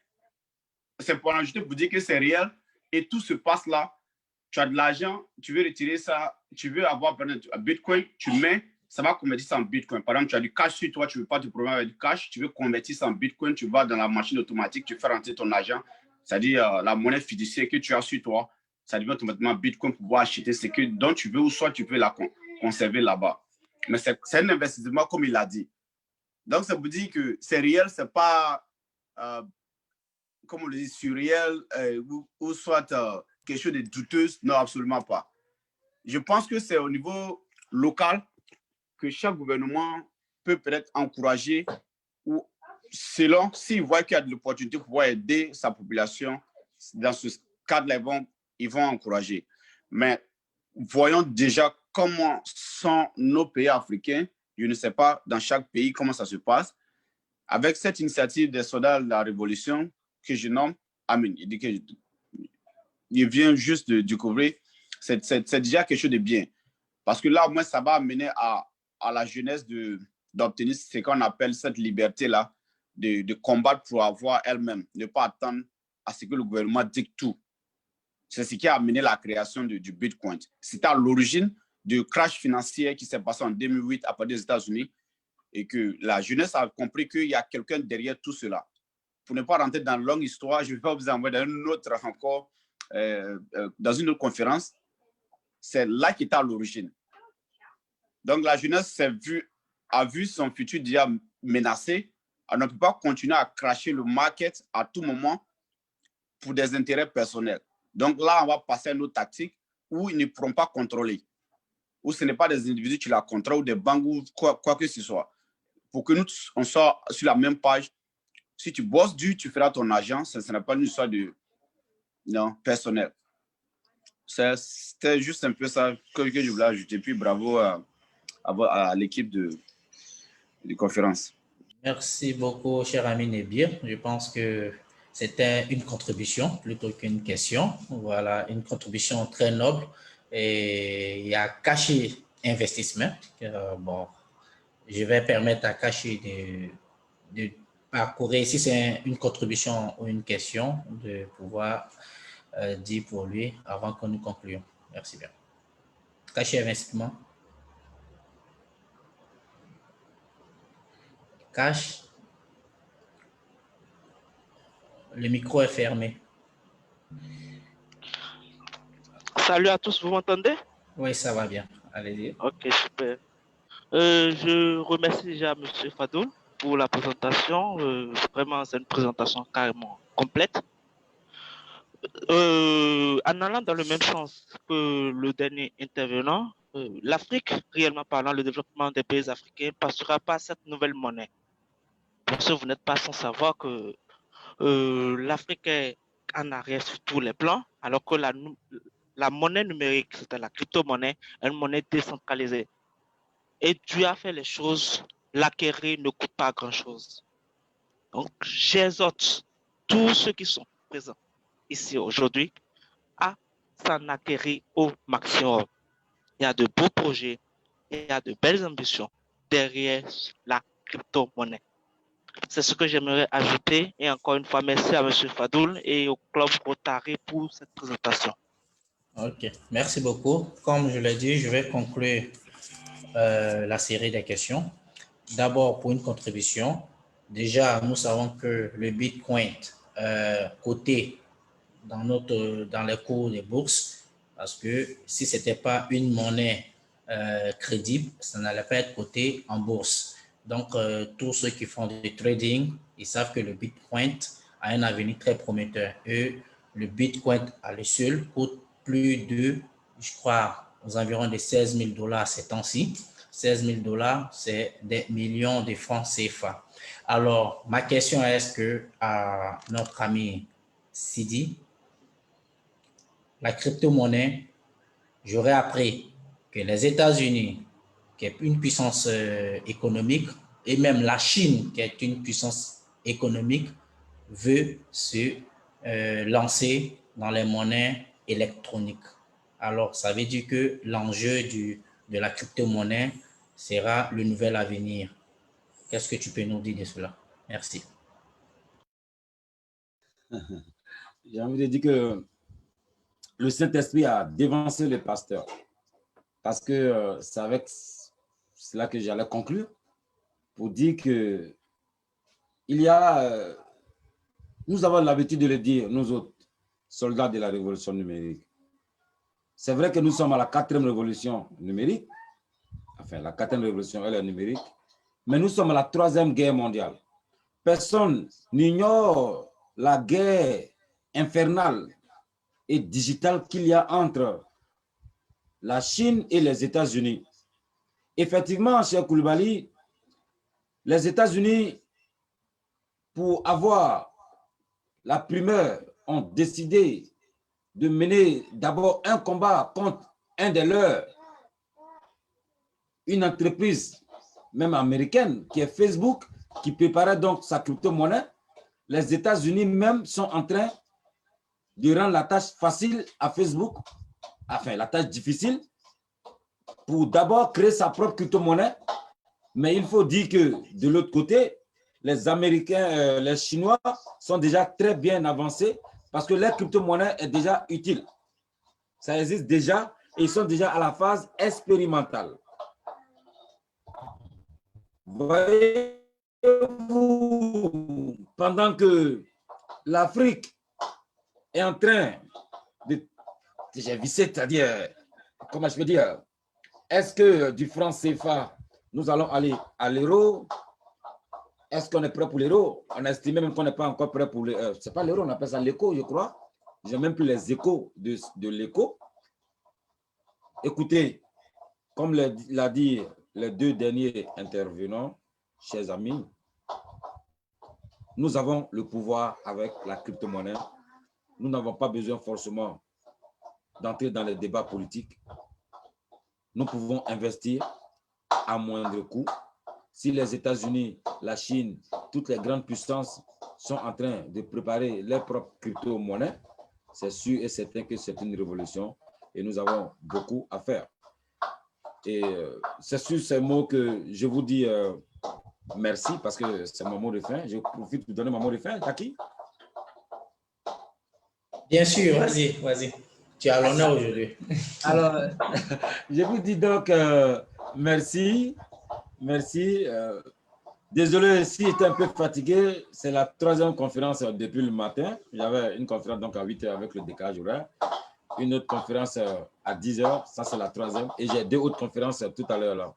c'est pour ajouter pour dire que c'est réel et tout se passe là. Tu as de l'argent, tu veux retirer ça, tu veux avoir un Bitcoin, tu mets, ça va convertir ça en Bitcoin. Par exemple, tu as du cash sur toi, tu ne veux pas te problème avec du cash, tu veux convertir ça en Bitcoin, tu vas dans la machine automatique, tu fais rentrer ton argent, c'est-à-dire la monnaie fiduciaire que tu as sur toi, ça devient automatiquement Bitcoin pour pouvoir acheter ce dont tu veux ou soit tu peux la conserver là-bas. Mais c'est un investissement comme il l'a dit. Donc, ça vous dit que c'est réel, c'est pas comme on le dit, surréel ou soit quelque chose de douteux. Non, absolument pas. Je pense que c'est au niveau local que chaque gouvernement peut peut-être encourager ou selon s'il voit qu'il y a de l'opportunité pour pouvoir aider sa population, dans ce cadre-là, ils vont encourager. Mais voyons déjà comment sont nos pays africains. Je ne sais pas dans chaque pays comment ça se passe. Avec cette initiative des soldats de la Révolution que je nomme, Amin, il vient juste de découvrir, c'est déjà quelque chose de bien. Parce que là, au moins, ça va amener à la jeunesse d'obtenir ce qu'on appelle cette liberté-là, de combattre pour avoir elle-même, ne pas attendre à ce que le gouvernement dicte tout. C'est ce qui a amené la création du Bitcoin. C'était à l'origine du crash financier qui s'est passé en 2008 à partir des États-Unis et que la jeunesse a compris qu'il y a quelqu'un derrière tout cela. Pour ne pas rentrer dans une longue histoire, je vais vous envoyer dans une autre encore, dans une autre conférence. C'est là qui est à l'origine. Donc la jeunesse a vu son futur déjà menacé. On ne peut pas continuer à crasher le market à tout moment pour des intérêts personnels. Donc là, on va passer à une autre tactique où ils ne pourront pas contrôler. Où ce n'est pas des individus qui la contrôlent ou des banques ou quoi que ce soit. Pour que nous, on soit sur la même page. Si tu bosses dur, tu feras ton argent. Ce n'est pas une histoire personnelle. C'était juste un peu ça que je voulais ajouter. Puis bravo à l'équipe de conférence. Merci beaucoup, cher ami Nebir. Je pense que c'était une contribution plutôt qu'une question. Voilà, une contribution très noble. Et il y a Caché Investissement. Bon, je vais permettre à Caché de parcourir, si c'est une contribution ou une question, de pouvoir dire pour lui avant que nous concluions. Merci bien. Caché Investissement. Cache. Le micro est fermé. Salut à tous, vous m'entendez? Oui, ça va bien. Allez-y. Ok, super. Je remercie déjà M. Fadoul pour la présentation. Vraiment, c'est une présentation carrément complète. En allant dans le même sens que le dernier intervenant, l'Afrique, réellement parlant, le développement des pays africains ne passera pas cette nouvelle monnaie. Parce que vous n'êtes pas sans savoir que l'Afrique est en arrière sur tous les plans, alors que la monnaie numérique, c'est la crypto-monnaie, une monnaie décentralisée. Et Dieu a fait les choses, l'acquérir ne coûte pas grand-chose. Donc, j'exhorte tous ceux qui sont présents ici aujourd'hui à s'en acquérir au maximum. Il y a de beaux projets, il y a de belles ambitions derrière la crypto-monnaie. C'est ce que j'aimerais ajouter. Et encore une fois, merci à M. Fadoul et au Club Rotary pour cette présentation. Ok, merci beaucoup. Comme je l'ai dit, je vais conclure la série des questions. D'abord, pour une contribution. Déjà, nous savons que le Bitcoin coté dans les cours des bourses, parce que si ce n'était pas une monnaie crédible, ça n'allait pas être coté en bourse. Donc, tous ceux qui font du trading, ils savent que le Bitcoin a un avenir très prometteur. Et le Bitcoin à lui seul coûte plus de, je crois, aux environs de 16 000 $ ces temps-ci. 16 000 $, c'est des millions de francs CFA. Alors, ma question est que à notre ami Sidi, la crypto-monnaie, j'aurais appris que les États-Unis, qui est une puissance économique, et même la Chine, qui est une puissance économique, veut se lancer dans les monnaies électroniques. Alors, ça veut dire que l'enjeu de la crypto-monnaie sera le nouvel avenir. Qu'est-ce que tu peux nous dire de cela? Merci. J'ai envie de dire que le Saint-Esprit a dévancé le pasteur. Parce que c'est avec cela que j'allais conclure pour dire que il y a, nous avons l'habitude de le dire, nous autres, soldats de la révolution numérique. C'est vrai que nous sommes à la 4e révolution numérique, enfin la 4e révolution, elle est numérique, mais nous sommes à la 3e guerre mondiale. personne n'ignore la guerre infernale et digitale qu'il y a entre la Chine et les États-Unis. Effectivement, cher Koulibaly, les États-Unis, pour avoir la primeur, ont décidé de mener d'abord un combat contre un des leurs, une entreprise même américaine qui est Facebook, qui préparait donc sa crypto-monnaie. Les États-Unis même sont en train de rendre la tâche facile à Facebook, enfin la tâche difficile, pour d'abord créer sa propre crypto-monnaie. Mais il faut dire que de l'autre côté, les Américains, les Chinois sont déjà très bien avancés parce que leur crypto-monnaie est déjà utile. Ça existe déjà et ils sont déjà à la phase expérimentale. Voyez-vous, pendant que l'Afrique est en train de c'est-à-dire, comment je peux dire, est-ce que du franc CFA, nous allons aller à l'euro? Est-ce qu'on est prêt pour l'euro? On a estimé même qu'on n'est pas encore prêt pour l'euro. C'est pas l'euro, on appelle ça l'écho, je crois. J'ai même plus les échos de l'écho. Écoutez, comme l'a dit les deux derniers intervenants, chers amis, nous avons le pouvoir avec la crypto-monnaie. Nous n'avons pas besoin forcément d'entrer dans les débats politiques. Nous pouvons investir à moindre coût. Si les États-Unis, la Chine, toutes les grandes puissances sont en train de préparer leurs propres crypto-monnaies, c'est sûr et certain que c'est une révolution et nous avons beaucoup à faire. Et c'est sur ces mots que je vous dis merci parce que c'est mon mot de fin. Je profite de donner mon mot de fin. Taki? Bien sûr, vas-y, vas-y. Tu as l'honneur aujourd'hui. Alors, je vous dis donc merci. Merci. Désolé si j'étais un peu fatigué. C'est la troisième conférence depuis le matin. J'avais une conférence donc à 8 h avec le décalage horaire. Une autre conférence à 10 h. Ça, c'est la troisième. Et j'ai deux autres conférences tout à l'heure là.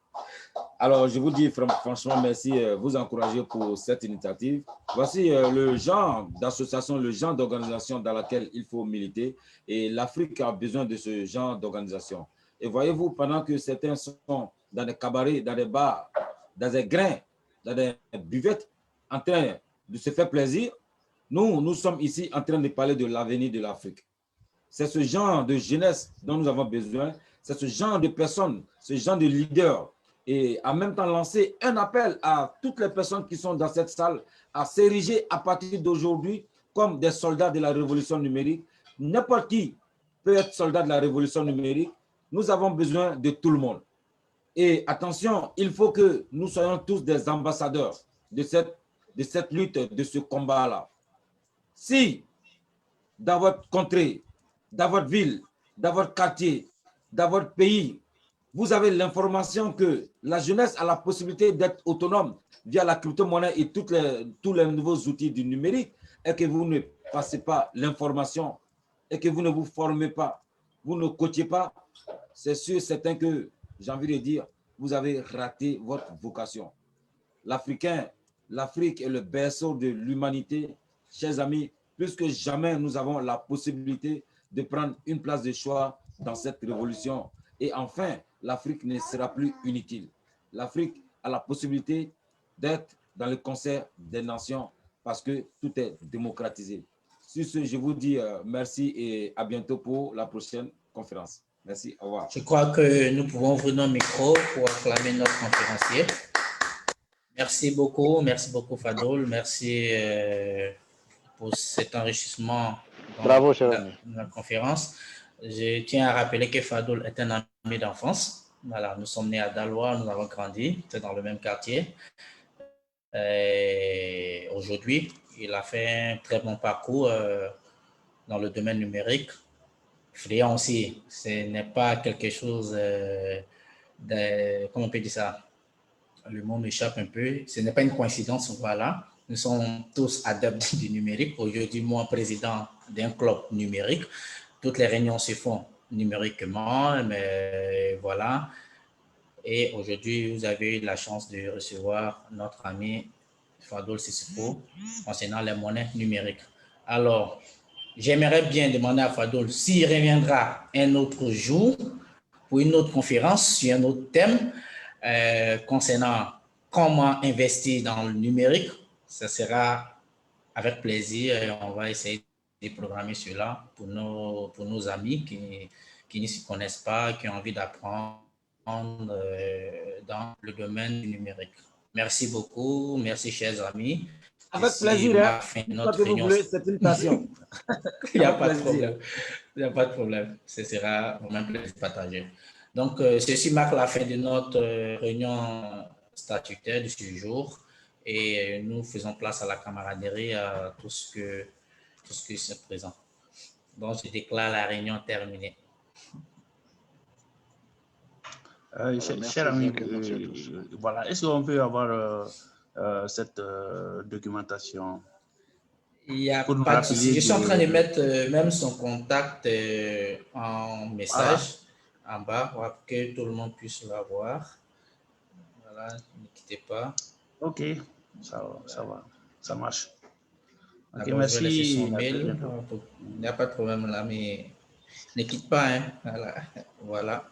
Alors, je vous dis franchement merci, vous encourager pour cette initiative. Voici le genre d'association, le genre d'organisation dans laquelle il faut militer. Et l'Afrique a besoin de ce genre d'organisation. Et voyez-vous, pendant que certains sont dans des cabarets, dans des bars, dans des grains, dans des buvettes, en train de se faire plaisir, nous sommes ici en train de parler de l'avenir de l'Afrique. C'est ce genre de jeunesse dont nous avons besoin. C'est ce genre de personnes, ce genre de leaders. Et en même temps lancer un appel à toutes les personnes qui sont dans cette salle à s'ériger à partir d'aujourd'hui comme des soldats de la révolution numérique. N'importe qui peut être soldat de la révolution numérique. Nous avons besoin de tout le monde. Et attention, il faut que nous soyons tous des ambassadeurs de cette lutte, de ce combat-là. Si dans votre contrée, dans votre ville, dans votre quartier, dans votre pays, vous avez l'information que la jeunesse a la possibilité d'être autonome via la crypto-monnaie et tous les nouveaux outils du numérique et que vous ne passez pas l'information et que vous ne vous formez pas, vous ne coachiez pas, c'est sûr, certain que, j'ai envie de dire, vous avez raté votre vocation. L'Afrique est le berceau de l'humanité. Chers amis, plus que jamais, nous avons la possibilité de prendre une place de choix dans cette révolution. Et enfin, l'Afrique ne sera plus inutile. L'Afrique a la possibilité d'être dans le concert des nations parce que tout est démocratisé. Sur ce, je vous dis merci et à bientôt pour la prochaine conférence. Merci, au revoir. Je crois que nous pouvons ouvrir nos micros pour acclamer notre conférencier. Merci beaucoup Fadol. Merci pour cet enrichissement dans la conférence. Je tiens à rappeler que Fadol est un ami d'enfance. Voilà, nous sommes nés à Daloa, nous avons grandi dans le même quartier. Aujourd'hui, il a fait un très bon parcours dans le domaine numérique. Fréant aussi, ce n'est pas quelque chose comment on peut dire ça? Le mot m'échappe un peu. Ce n'est pas une coïncidence, voilà. Nous sommes tous adeptes du numérique. Aujourd'hui, moi, président d'un club numérique. Toutes les réunions se font numériquement, mais voilà. Et aujourd'hui, vous avez eu la chance de recevoir notre ami Fadul Sissoko, concernant les monnaies numériques. Alors, j'aimerais bien demander à Fadul s'il reviendra un autre jour pour une autre conférence sur un autre thème concernant comment investir dans le numérique. Ça sera avec plaisir et on va essayer de programmer cela pour nos amis qui ne s'y connaissent pas, qui ont envie d'apprendre dans le domaine du numérique. Merci beaucoup, merci chers amis. Avec plaisir, hein. Notre réunion. C'est une passion. Il n'y a pas de problème. Il n'y a pas de problème. Ce sera vraiment un plaisir partagé. Donc, ceci marque la fin de notre réunion statutaire de ce jour et nous faisons place à la camaraderie, à tout ce qui se présente. Donc, je déclare la réunion terminée. Cher ami, voilà, est-ce qu'on peut avoir cette documentation? Il n'y a pas de souci. Je suis en train de mettre même son contact en message en bas pour que tout le monde puisse la voir. Voilà, ne quittez pas. Ok, ça va, ça marche. Ok, merci. Je vais laisser son mail. Il n'y a pas de problème là, mais ne quitte pas. Hein. Voilà.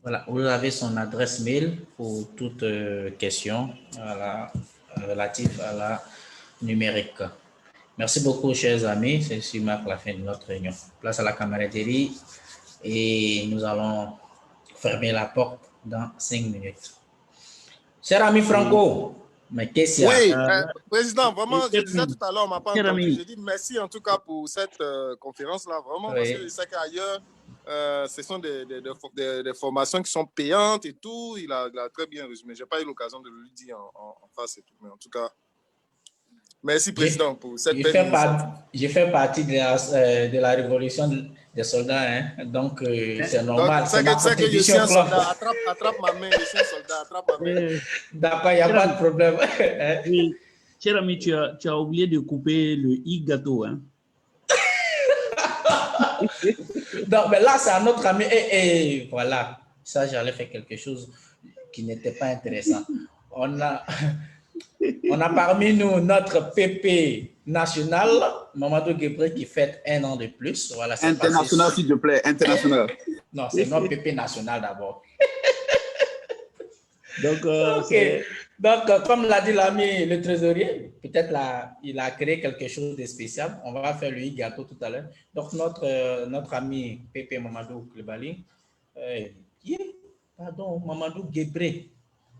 Voilà, vous avez son adresse mail pour toute question relative à la numérique. Merci beaucoup, chers amis. Ceci marque la fin de notre réunion. Place à la camaraderie et nous allons fermer la porte dans 5 minutes. Cher ami Franco, mais qu'est-ce qu'il y a? Oui, Président, vraiment, je disais tout à l'heure, on m'a pas entendu. Je dis merci en tout cas pour cette conférence-là, vraiment, parce que je sais qu'ailleurs, ce sont des formations qui sont payantes et tout. Il a très bien résumé. Je n'ai pas eu l'occasion de le dire en face et tout, mais en tout cas, merci, Président, pour cette belle émission. J'ai fait partie de la révolution des soldats, hein? Donc c'est normal. C'est que je suis un soldat. Attrape ma main, je suis un soldat. Attrape ma main. D'accord, il n'y a pas de problème. Oui, cher ami, tu as oublié de couper le i-gâteau, hein? Donc, mais là, c'est un autre ami. Et voilà, ça, j'allais faire quelque chose qui n'était pas intéressant. On a parmi nous notre PP national, Mamadou Guébré, qui fête 1 an de plus. Voilà, international, s'il te plaît, international. Non, c'est notre PP national d'abord. Donc, Donc, comme l'a dit l'ami le trésorier, peut-être il a créé quelque chose de spécial. On va faire le gâteau tout à l'heure. Donc, notre ami Pépé Mamadou Klebali, Mamadou Guébré,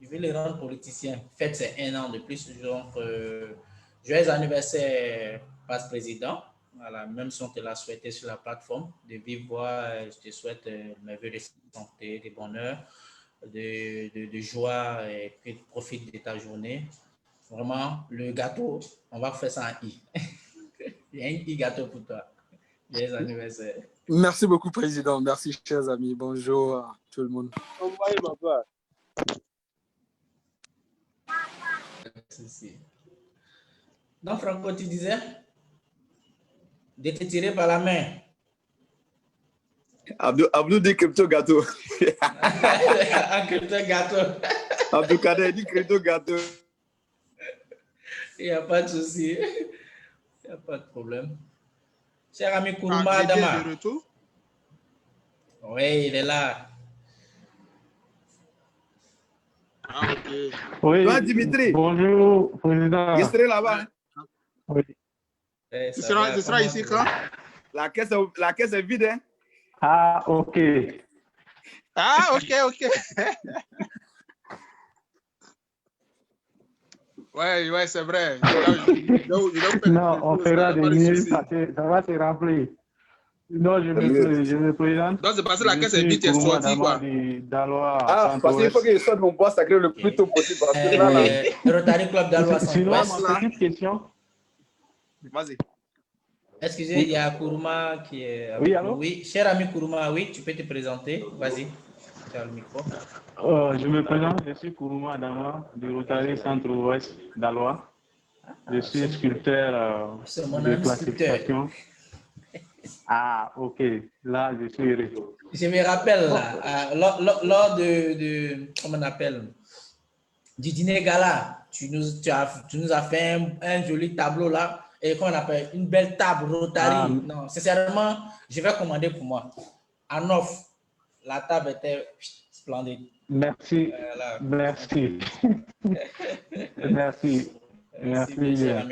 je vais le rendre politicien. Fête ses 1 an de plus. Donc, joyeux anniversaire, passe-président. Voilà, même si on te l'a souhaité sur la plateforme, de vive voix, je te souhaite mes vœux de santé, de bonheur, de joie et que tu profites de ta journée. Vraiment, le gâteau, on va faire ça en I. Il y a un I gâteau pour toi. Joyeux anniversaire. Merci beaucoup, Président. Merci, chers amis. Bonjour à tout le monde. Envoyez ma part. Donc, Franco, tu disais de te tirer par la main. Abdou dit crypto gâteau. Un crypto gâteau. Abdou Kader dit crypto gâteau. Il n'y a pas de souci. Il n'y a pas de problème. Cher ami Kourouma Adama. Oui, il est là. Oui. Toi, Dimitri. Bonjour, Président. Il serait là-bas. Hein? Oui. Il sera ici quand? La caisse est vide. Hein? Ah, ok. Ah, ok. Ouais, c'est vrai. Non, on fera des minutes, ça va se remplir. Non, je me présente. Donc, c'est parce que la caisse est vide, tu es sorti, quoi. Ah, parce qu'il faut que je sorte mon bois sacré le plus tôt possible. Parce que là, Rotary Club d'Alois. Sinon, ma petite question. Vas-y. Excusez, il y a Kourouma qui est... Oui, allô? Oui, cher ami Kourouma, oui, tu peux te présenter. Vas-y, tu as le micro. Je me présente, je suis Kourouma Adama du Rotary Centre-Ouest d'Alois. Je suis sculpteur de classification. Ah, ok. Là, je suis heureux. Je me rappelle, là, lors de, comment on appelle, du dîner gala, tu nous as fait un joli tableau là, et qu'on appelle une belle table Rotary. Non, sincèrement, je vais commander pour moi. En offre, la table était splendide. Merci. Merci. Merci. Merci bien.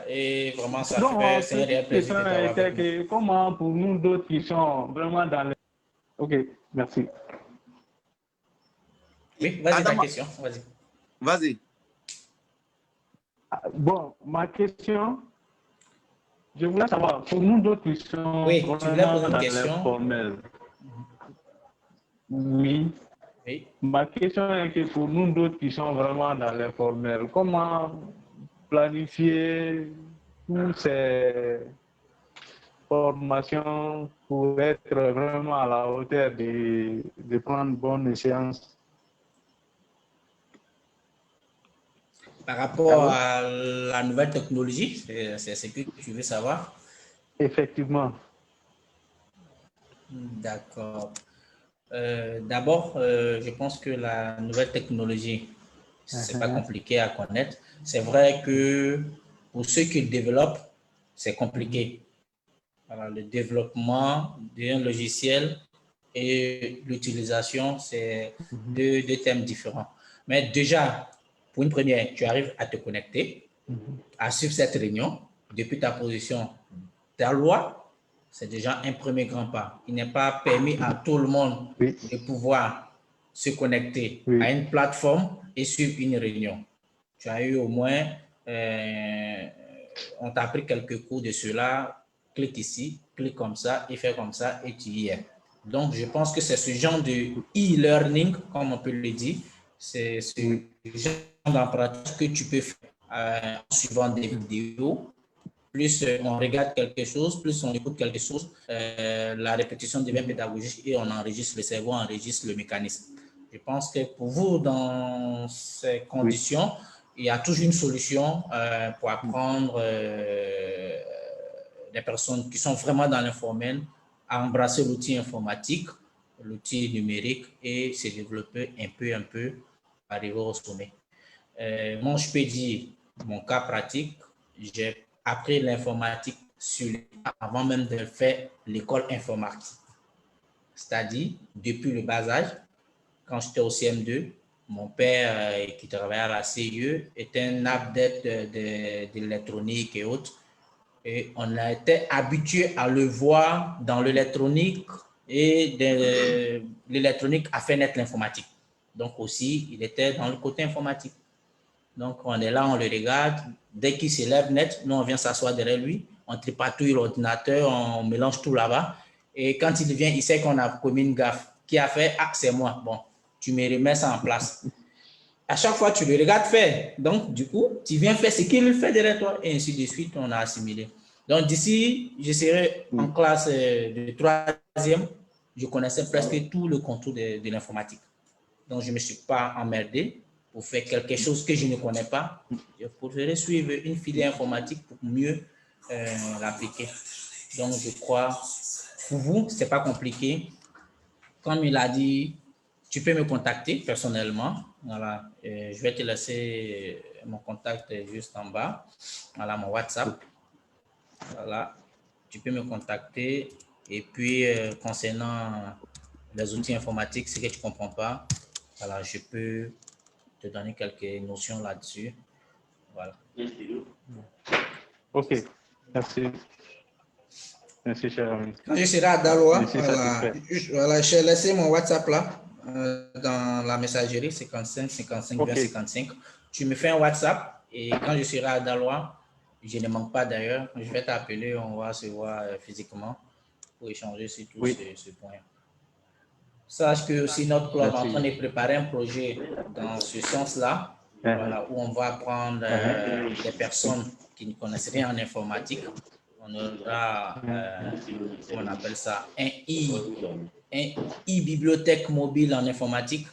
Et vraiment, ça donc, fait c'est un réel plaisir de t'avoir avec nous. Comment pour nous d'autres qui sont vraiment dans les... Ok, merci. Oui, vas-y, ta question. Vas-y. Vas-y. Bon, ma question, je voulais savoir, pour nous d'autres qui sont vraiment dans l'informel, oui. Ma question est que pour nous d'autres qui sont vraiment dans l'informel, comment planifier toutes ces formations pour être vraiment à la hauteur de prendre bonne échéance? Par rapport à la nouvelle technologie, c'est ce que tu veux savoir? Effectivement. D'accord. D'abord, je pense que la nouvelle technologie, c'est pas compliqué à connaître. C'est vrai que pour ceux qui le développent, c'est compliqué. Alors, le développement d'un logiciel et l'utilisation, c'est deux thèmes différents. Mais déjà, pour une première, tu arrives à te connecter, à suivre cette réunion depuis ta position. Ta loi, c'est déjà un premier grand pas. Il n'est pas permis à tout le monde de pouvoir se connecter à une plateforme et suivre une réunion. Tu as eu au moins, on t'a appris quelques cours de cela, clique ici, clique comme ça, et fais comme ça, et tu y es. Donc, je pense que c'est ce genre de e-learning, comme on peut le dire, c'est ce genre d'apprentissage que tu peux faire en suivant des vidéos. Plus on regarde quelque chose, plus on écoute quelque chose, la répétition devient pédagogique et on enregistre, le cerveau enregistre le mécanisme. Je pense que pour vous, dans ces conditions, il y a toujours une solution pour apprendre les personnes qui sont vraiment dans l'informel à embrasser l'outil informatique, l'outil numérique et se développer un peu, arriver au sommet. Moi, je peux dire mon cas pratique, j'ai appris l'informatique avant même de faire l'école informatique. C'est-à-dire, depuis le bas âge, quand j'étais au CM2, mon père, qui travaillait à la CIE, était un update de l'électronique et autres. Et on a été habitué à le voir dans l'électronique et l'électronique a fait naître l'informatique. Donc aussi, il était dans le côté informatique. Donc, on est là, on le regarde. Dès qu'il se lève net, nous, on vient s'asseoir derrière lui. On tripatouille l'ordinateur, on mélange tout là-bas. Et quand il vient, il sait qu'on a commis une gaffe. Qui a fait? Ah, c'est moi. Bon, tu me remets ça en place. À chaque fois, tu le regardes faire. Donc, du coup, tu viens faire ce qu'il fait derrière toi. Et ainsi de suite, on a assimilé. Donc, d'ici, je serai en classe de 3e. Je connaissais presque tout le contour de l'informatique. Donc, je ne me suis pas emmerdé pour faire quelque chose que je ne connais pas. Je préférerais suivre une filière informatique pour mieux l'appliquer. Donc, je crois, pour vous, ce n'est pas compliqué. Comme il a dit, tu peux me contacter personnellement. Voilà. Je vais te laisser mon contact juste en bas. Voilà, mon WhatsApp. Voilà. Tu peux me contacter. Et puis, concernant les outils informatiques, ce que tu ne comprends pas, voilà, je peux te donner quelques notions là-dessus. Voilà. Ok, merci. Merci, cher ami. Quand je serai à Daloa, voilà, j'ai laissé mon WhatsApp là, dans la messagerie 55 55 20 55. Tu me fais un WhatsApp et quand je serai à Daloa, je ne manque pas d'ailleurs, je vais t'appeler, on va se voir physiquement pour échanger sur tout ce point. Sache que aussi notre club est en train de préparer un projet dans ce sens-là, voilà, où on va apprendre des personnes qui ne connaissent rien en informatique. On aura, on appelle ça, un e-bibliothèque mobile en informatique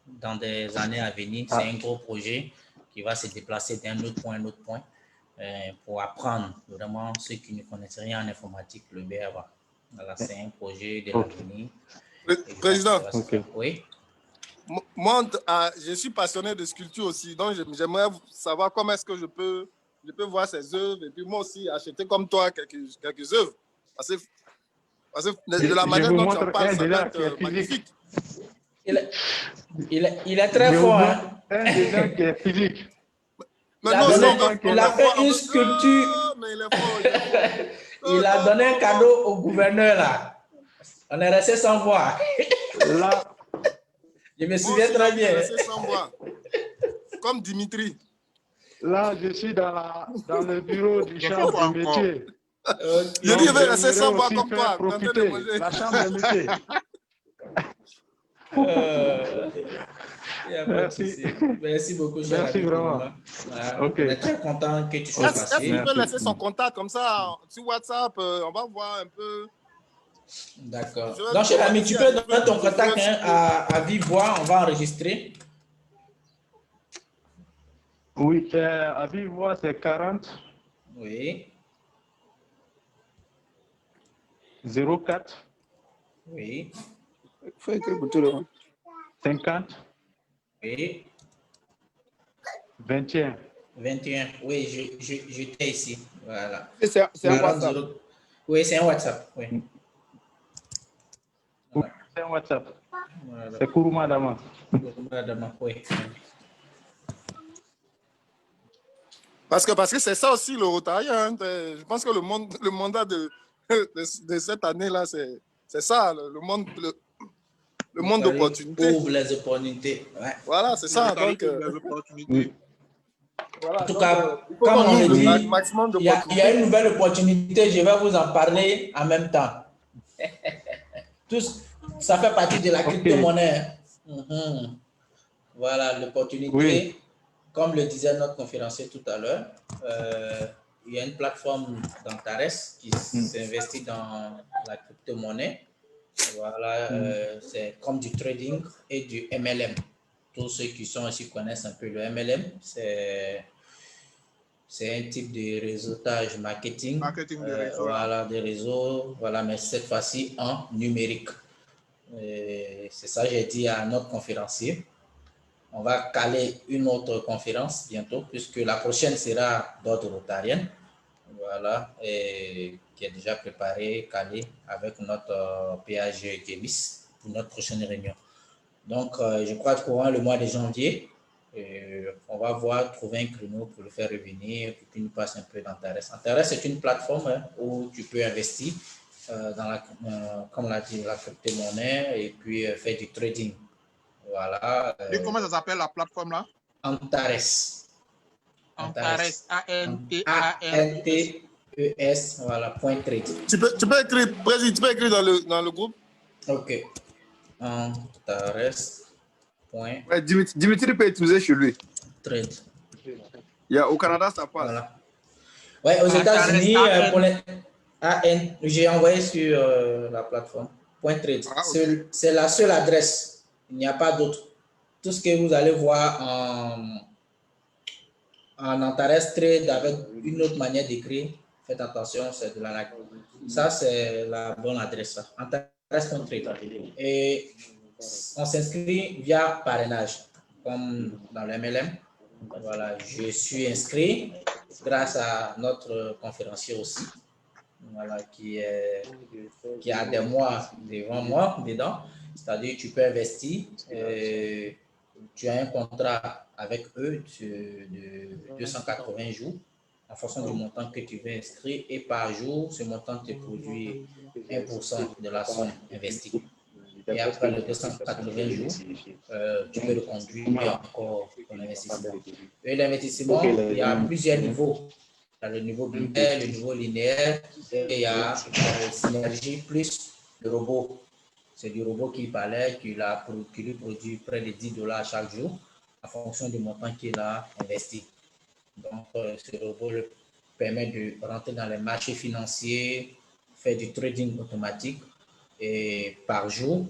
dans des années à venir. C'est un gros projet qui va se déplacer d'un autre point à un autre point. pour apprendre vraiment ceux qui ne connaissent rien en informatique, le BABA. Voilà, c'est un projet de l'avenir. Président, oui. Moi, je suis passionné de sculpture aussi, donc j'aimerais savoir comment est-ce que je peux voir ces œuvres et puis moi aussi acheter comme toi quelques œuvres. Parce que de la manière dont tu en parles, ça doit être magnifique. Il est très fort. Hein? Un déjà qui est physique. Il a fait une sculpture. Il a donné un cadeau au gouverneur là. On est resté sans voix. Là, je me souviens très bien. Resté sans voix. Comme Dimitri. Là, je suis dans le bureau du chambre de métier. Je dis, je vais rester sans voix comme toi. La chambre de métier. Merci. Merci beaucoup, cher. Merci vraiment. On est très content que tu sois passé. Est-ce que tu peux laisser son contact comme ça sur WhatsApp? On va voir un peu. D'accord. Donc, cher ami, tu peux donner ton contact à vive voix. On va enregistrer. Oui, à vive voix, c'est 40. Oui. 04. Oui. 50. Oui. 21. 21. Oui, j'étais ici. Voilà. C'est un WhatsApp. Oui, c'est un WhatsApp. Oui. Voilà. C'est un WhatsApp. Voilà. C'est Kourouma Dama. Kourouma Dama, oui. Parce que c'est ça aussi le Rotarien. Hein. Je pense que le mandat de cette année-là, c'est ça, le monde d'opportunités. Ouvre les opportunités. Ouais. Voilà, c'est ça. Donc, voilà, en tout cas, comme on le dit, il y a une nouvelle opportunité, je vais vous en parler en même temps. Ça fait partie de la crypto-monnaie. Voilà, l'opportunité. Oui. Comme le disait notre conférencier tout à l'heure, il y a une plateforme d'Antares qui s'investit dans la crypto-monnaie. Voilà, c'est comme du trading et du MLM. Tous ceux qui sont ici connaissent un peu le MLM. C'est un type de réseautage marketing. De réseau, voilà, des réseaux, voilà, mais cette fois-ci en numérique. C'est ça que j'ai dit à notre conférencier. On va caler une autre conférence bientôt, puisque la prochaine sera d'ordre rotarien. Voilà, et qui est déjà préparée, calée avec notre PAG Kémis pour notre prochaine réunion. Donc, je crois que courant le mois de janvier, on va trouver un créneau pour le faire revenir, pour qu'il nous passe un peu d'Antares. Antares, c'est une plateforme où tu peux investir dans comme l'a dit, la crypto-monnaie et puis faire du trading. Voilà. Et comment ça s'appelle la plateforme là? Antares. Antares. A-N-T-E-S. Voilà, point trade. Tu peux écrire, Président, tu peux écrire dans le groupe? Ok. Antares. Ouais, Dimitri peut utiliser chez lui. Trade. Au Canada, ça passe. Voilà. Ouais, aux États-Unis, j'ai envoyé sur la plateforme. Point trade. Okay. C'est la seule adresse. Il n'y a pas d'autre. Tout ce que vous allez voir en Antares Trade avec une autre manière d'écrire, faites attention, c'est de l'arnaque. Ça, c'est la bonne adresse. Antares.trade. Et on s'inscrit via parrainage, comme dans le MLM. Voilà, je suis inscrit grâce à notre conférencier aussi. Voilà, qui a des mois devant moi dedans. C'est-à-dire tu peux investir, tu as un contrat avec eux de 280 jours en fonction du montant que tu veux inscrire et par jour, ce montant te produit 1% de la somme investie. Et après les 280 jours, tu peux reconduire encore ton investissement. Et l'investissement, il y a plusieurs niveaux. Il y a le niveau binaire, le niveau linéaire, et il y a Synergie plus le robot. C'est du robot qui parlait, qui lui produit près de $10 chaque jour en fonction du montant qu'il a investi. Donc, ce robot le permet de rentrer dans les marchés financiers, faire du trading automatique et par jour,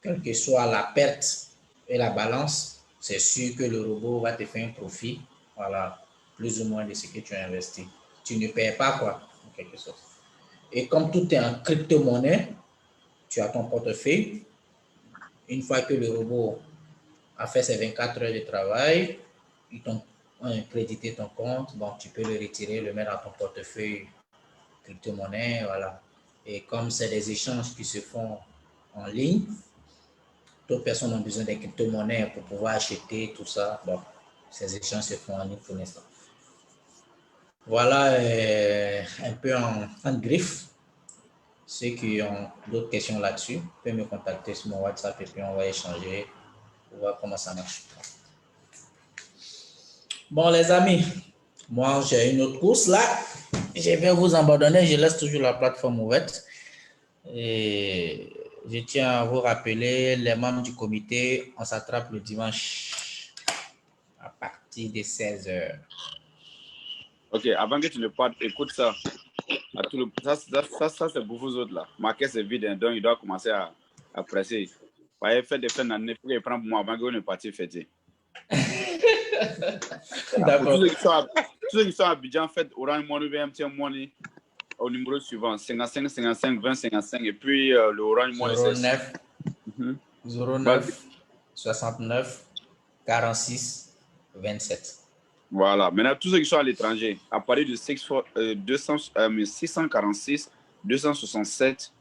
quelle que soit la perte et la balance, c'est sûr que le robot va te faire un profit. Voilà. plus ou moins de ce que tu as investi. Tu ne perds pas, quoi, en quelque sorte. Et comme tout est en crypto-monnaie, tu as ton portefeuille. Une fois que le robot a fait ses 24 heures de travail, ils t'ont crédité ton compte, donc tu peux le retirer, le mettre dans ton portefeuille crypto-monnaie, voilà. Et comme c'est des échanges qui se font en ligne, d'autres personnes ont besoin des crypto-monnaies pour pouvoir acheter tout ça. Bon, ces échanges se font en ligne pour l'instant. Voilà un peu en griffe. Ceux qui ont d'autres questions là-dessus peuvent me contacter sur mon WhatsApp et puis on va échanger pour voir comment ça marche. Bon, les amis, moi, j'ai une autre course là. Je vais vous abandonner. Je laisse toujours la plateforme ouverte. Et je tiens à vous rappeler, les membres du comité, on s'attrape le dimanche à partir de 16h. Ok, avant que tu ne partes, écoute ça. À tout ça c'est pour vous autres là. Ma caisse est vide, hein, donc il doit commencer à presser. Faites des fins d'année pour qu'il prenne pour moi avant que vous ne partiez fêter. D'accord. Tous ceux qui sont à Abidjan, faites Orange Money, MTN Money au numéro suivant 55 55 20 55 et puis le Orange Money 09 69 46 27. Voilà. Maintenant, tous ceux qui sont à l'étranger, à partir de 646 267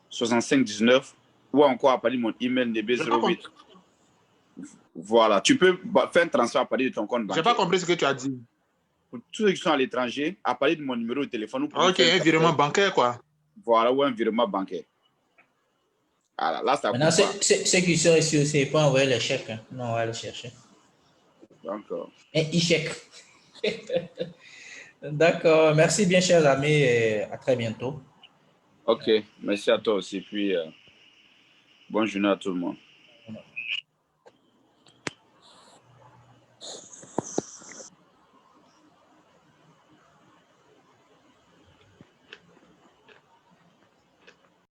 65 19 ou encore à partir de mon email nb08. Voilà. Tu peux faire un transfert à partir de ton compte bancaire. Je n'ai pas compris ce que tu as dit. Pour tous ceux qui sont à l'étranger, à partir de mon numéro de téléphone. Ok, un virement bancaire, quoi. Voilà, ou un virement bancaire. Voilà, là, ça maintenant, ceux qui sont ici aussi, ils peuvent envoyer les chèques. Hein. Non, on va les chercher. D'accord. Un e-chèque. D'accord. Merci bien, chers amis, et à très bientôt. Ok, merci à toi aussi. Puis, bonne journée à tout le monde.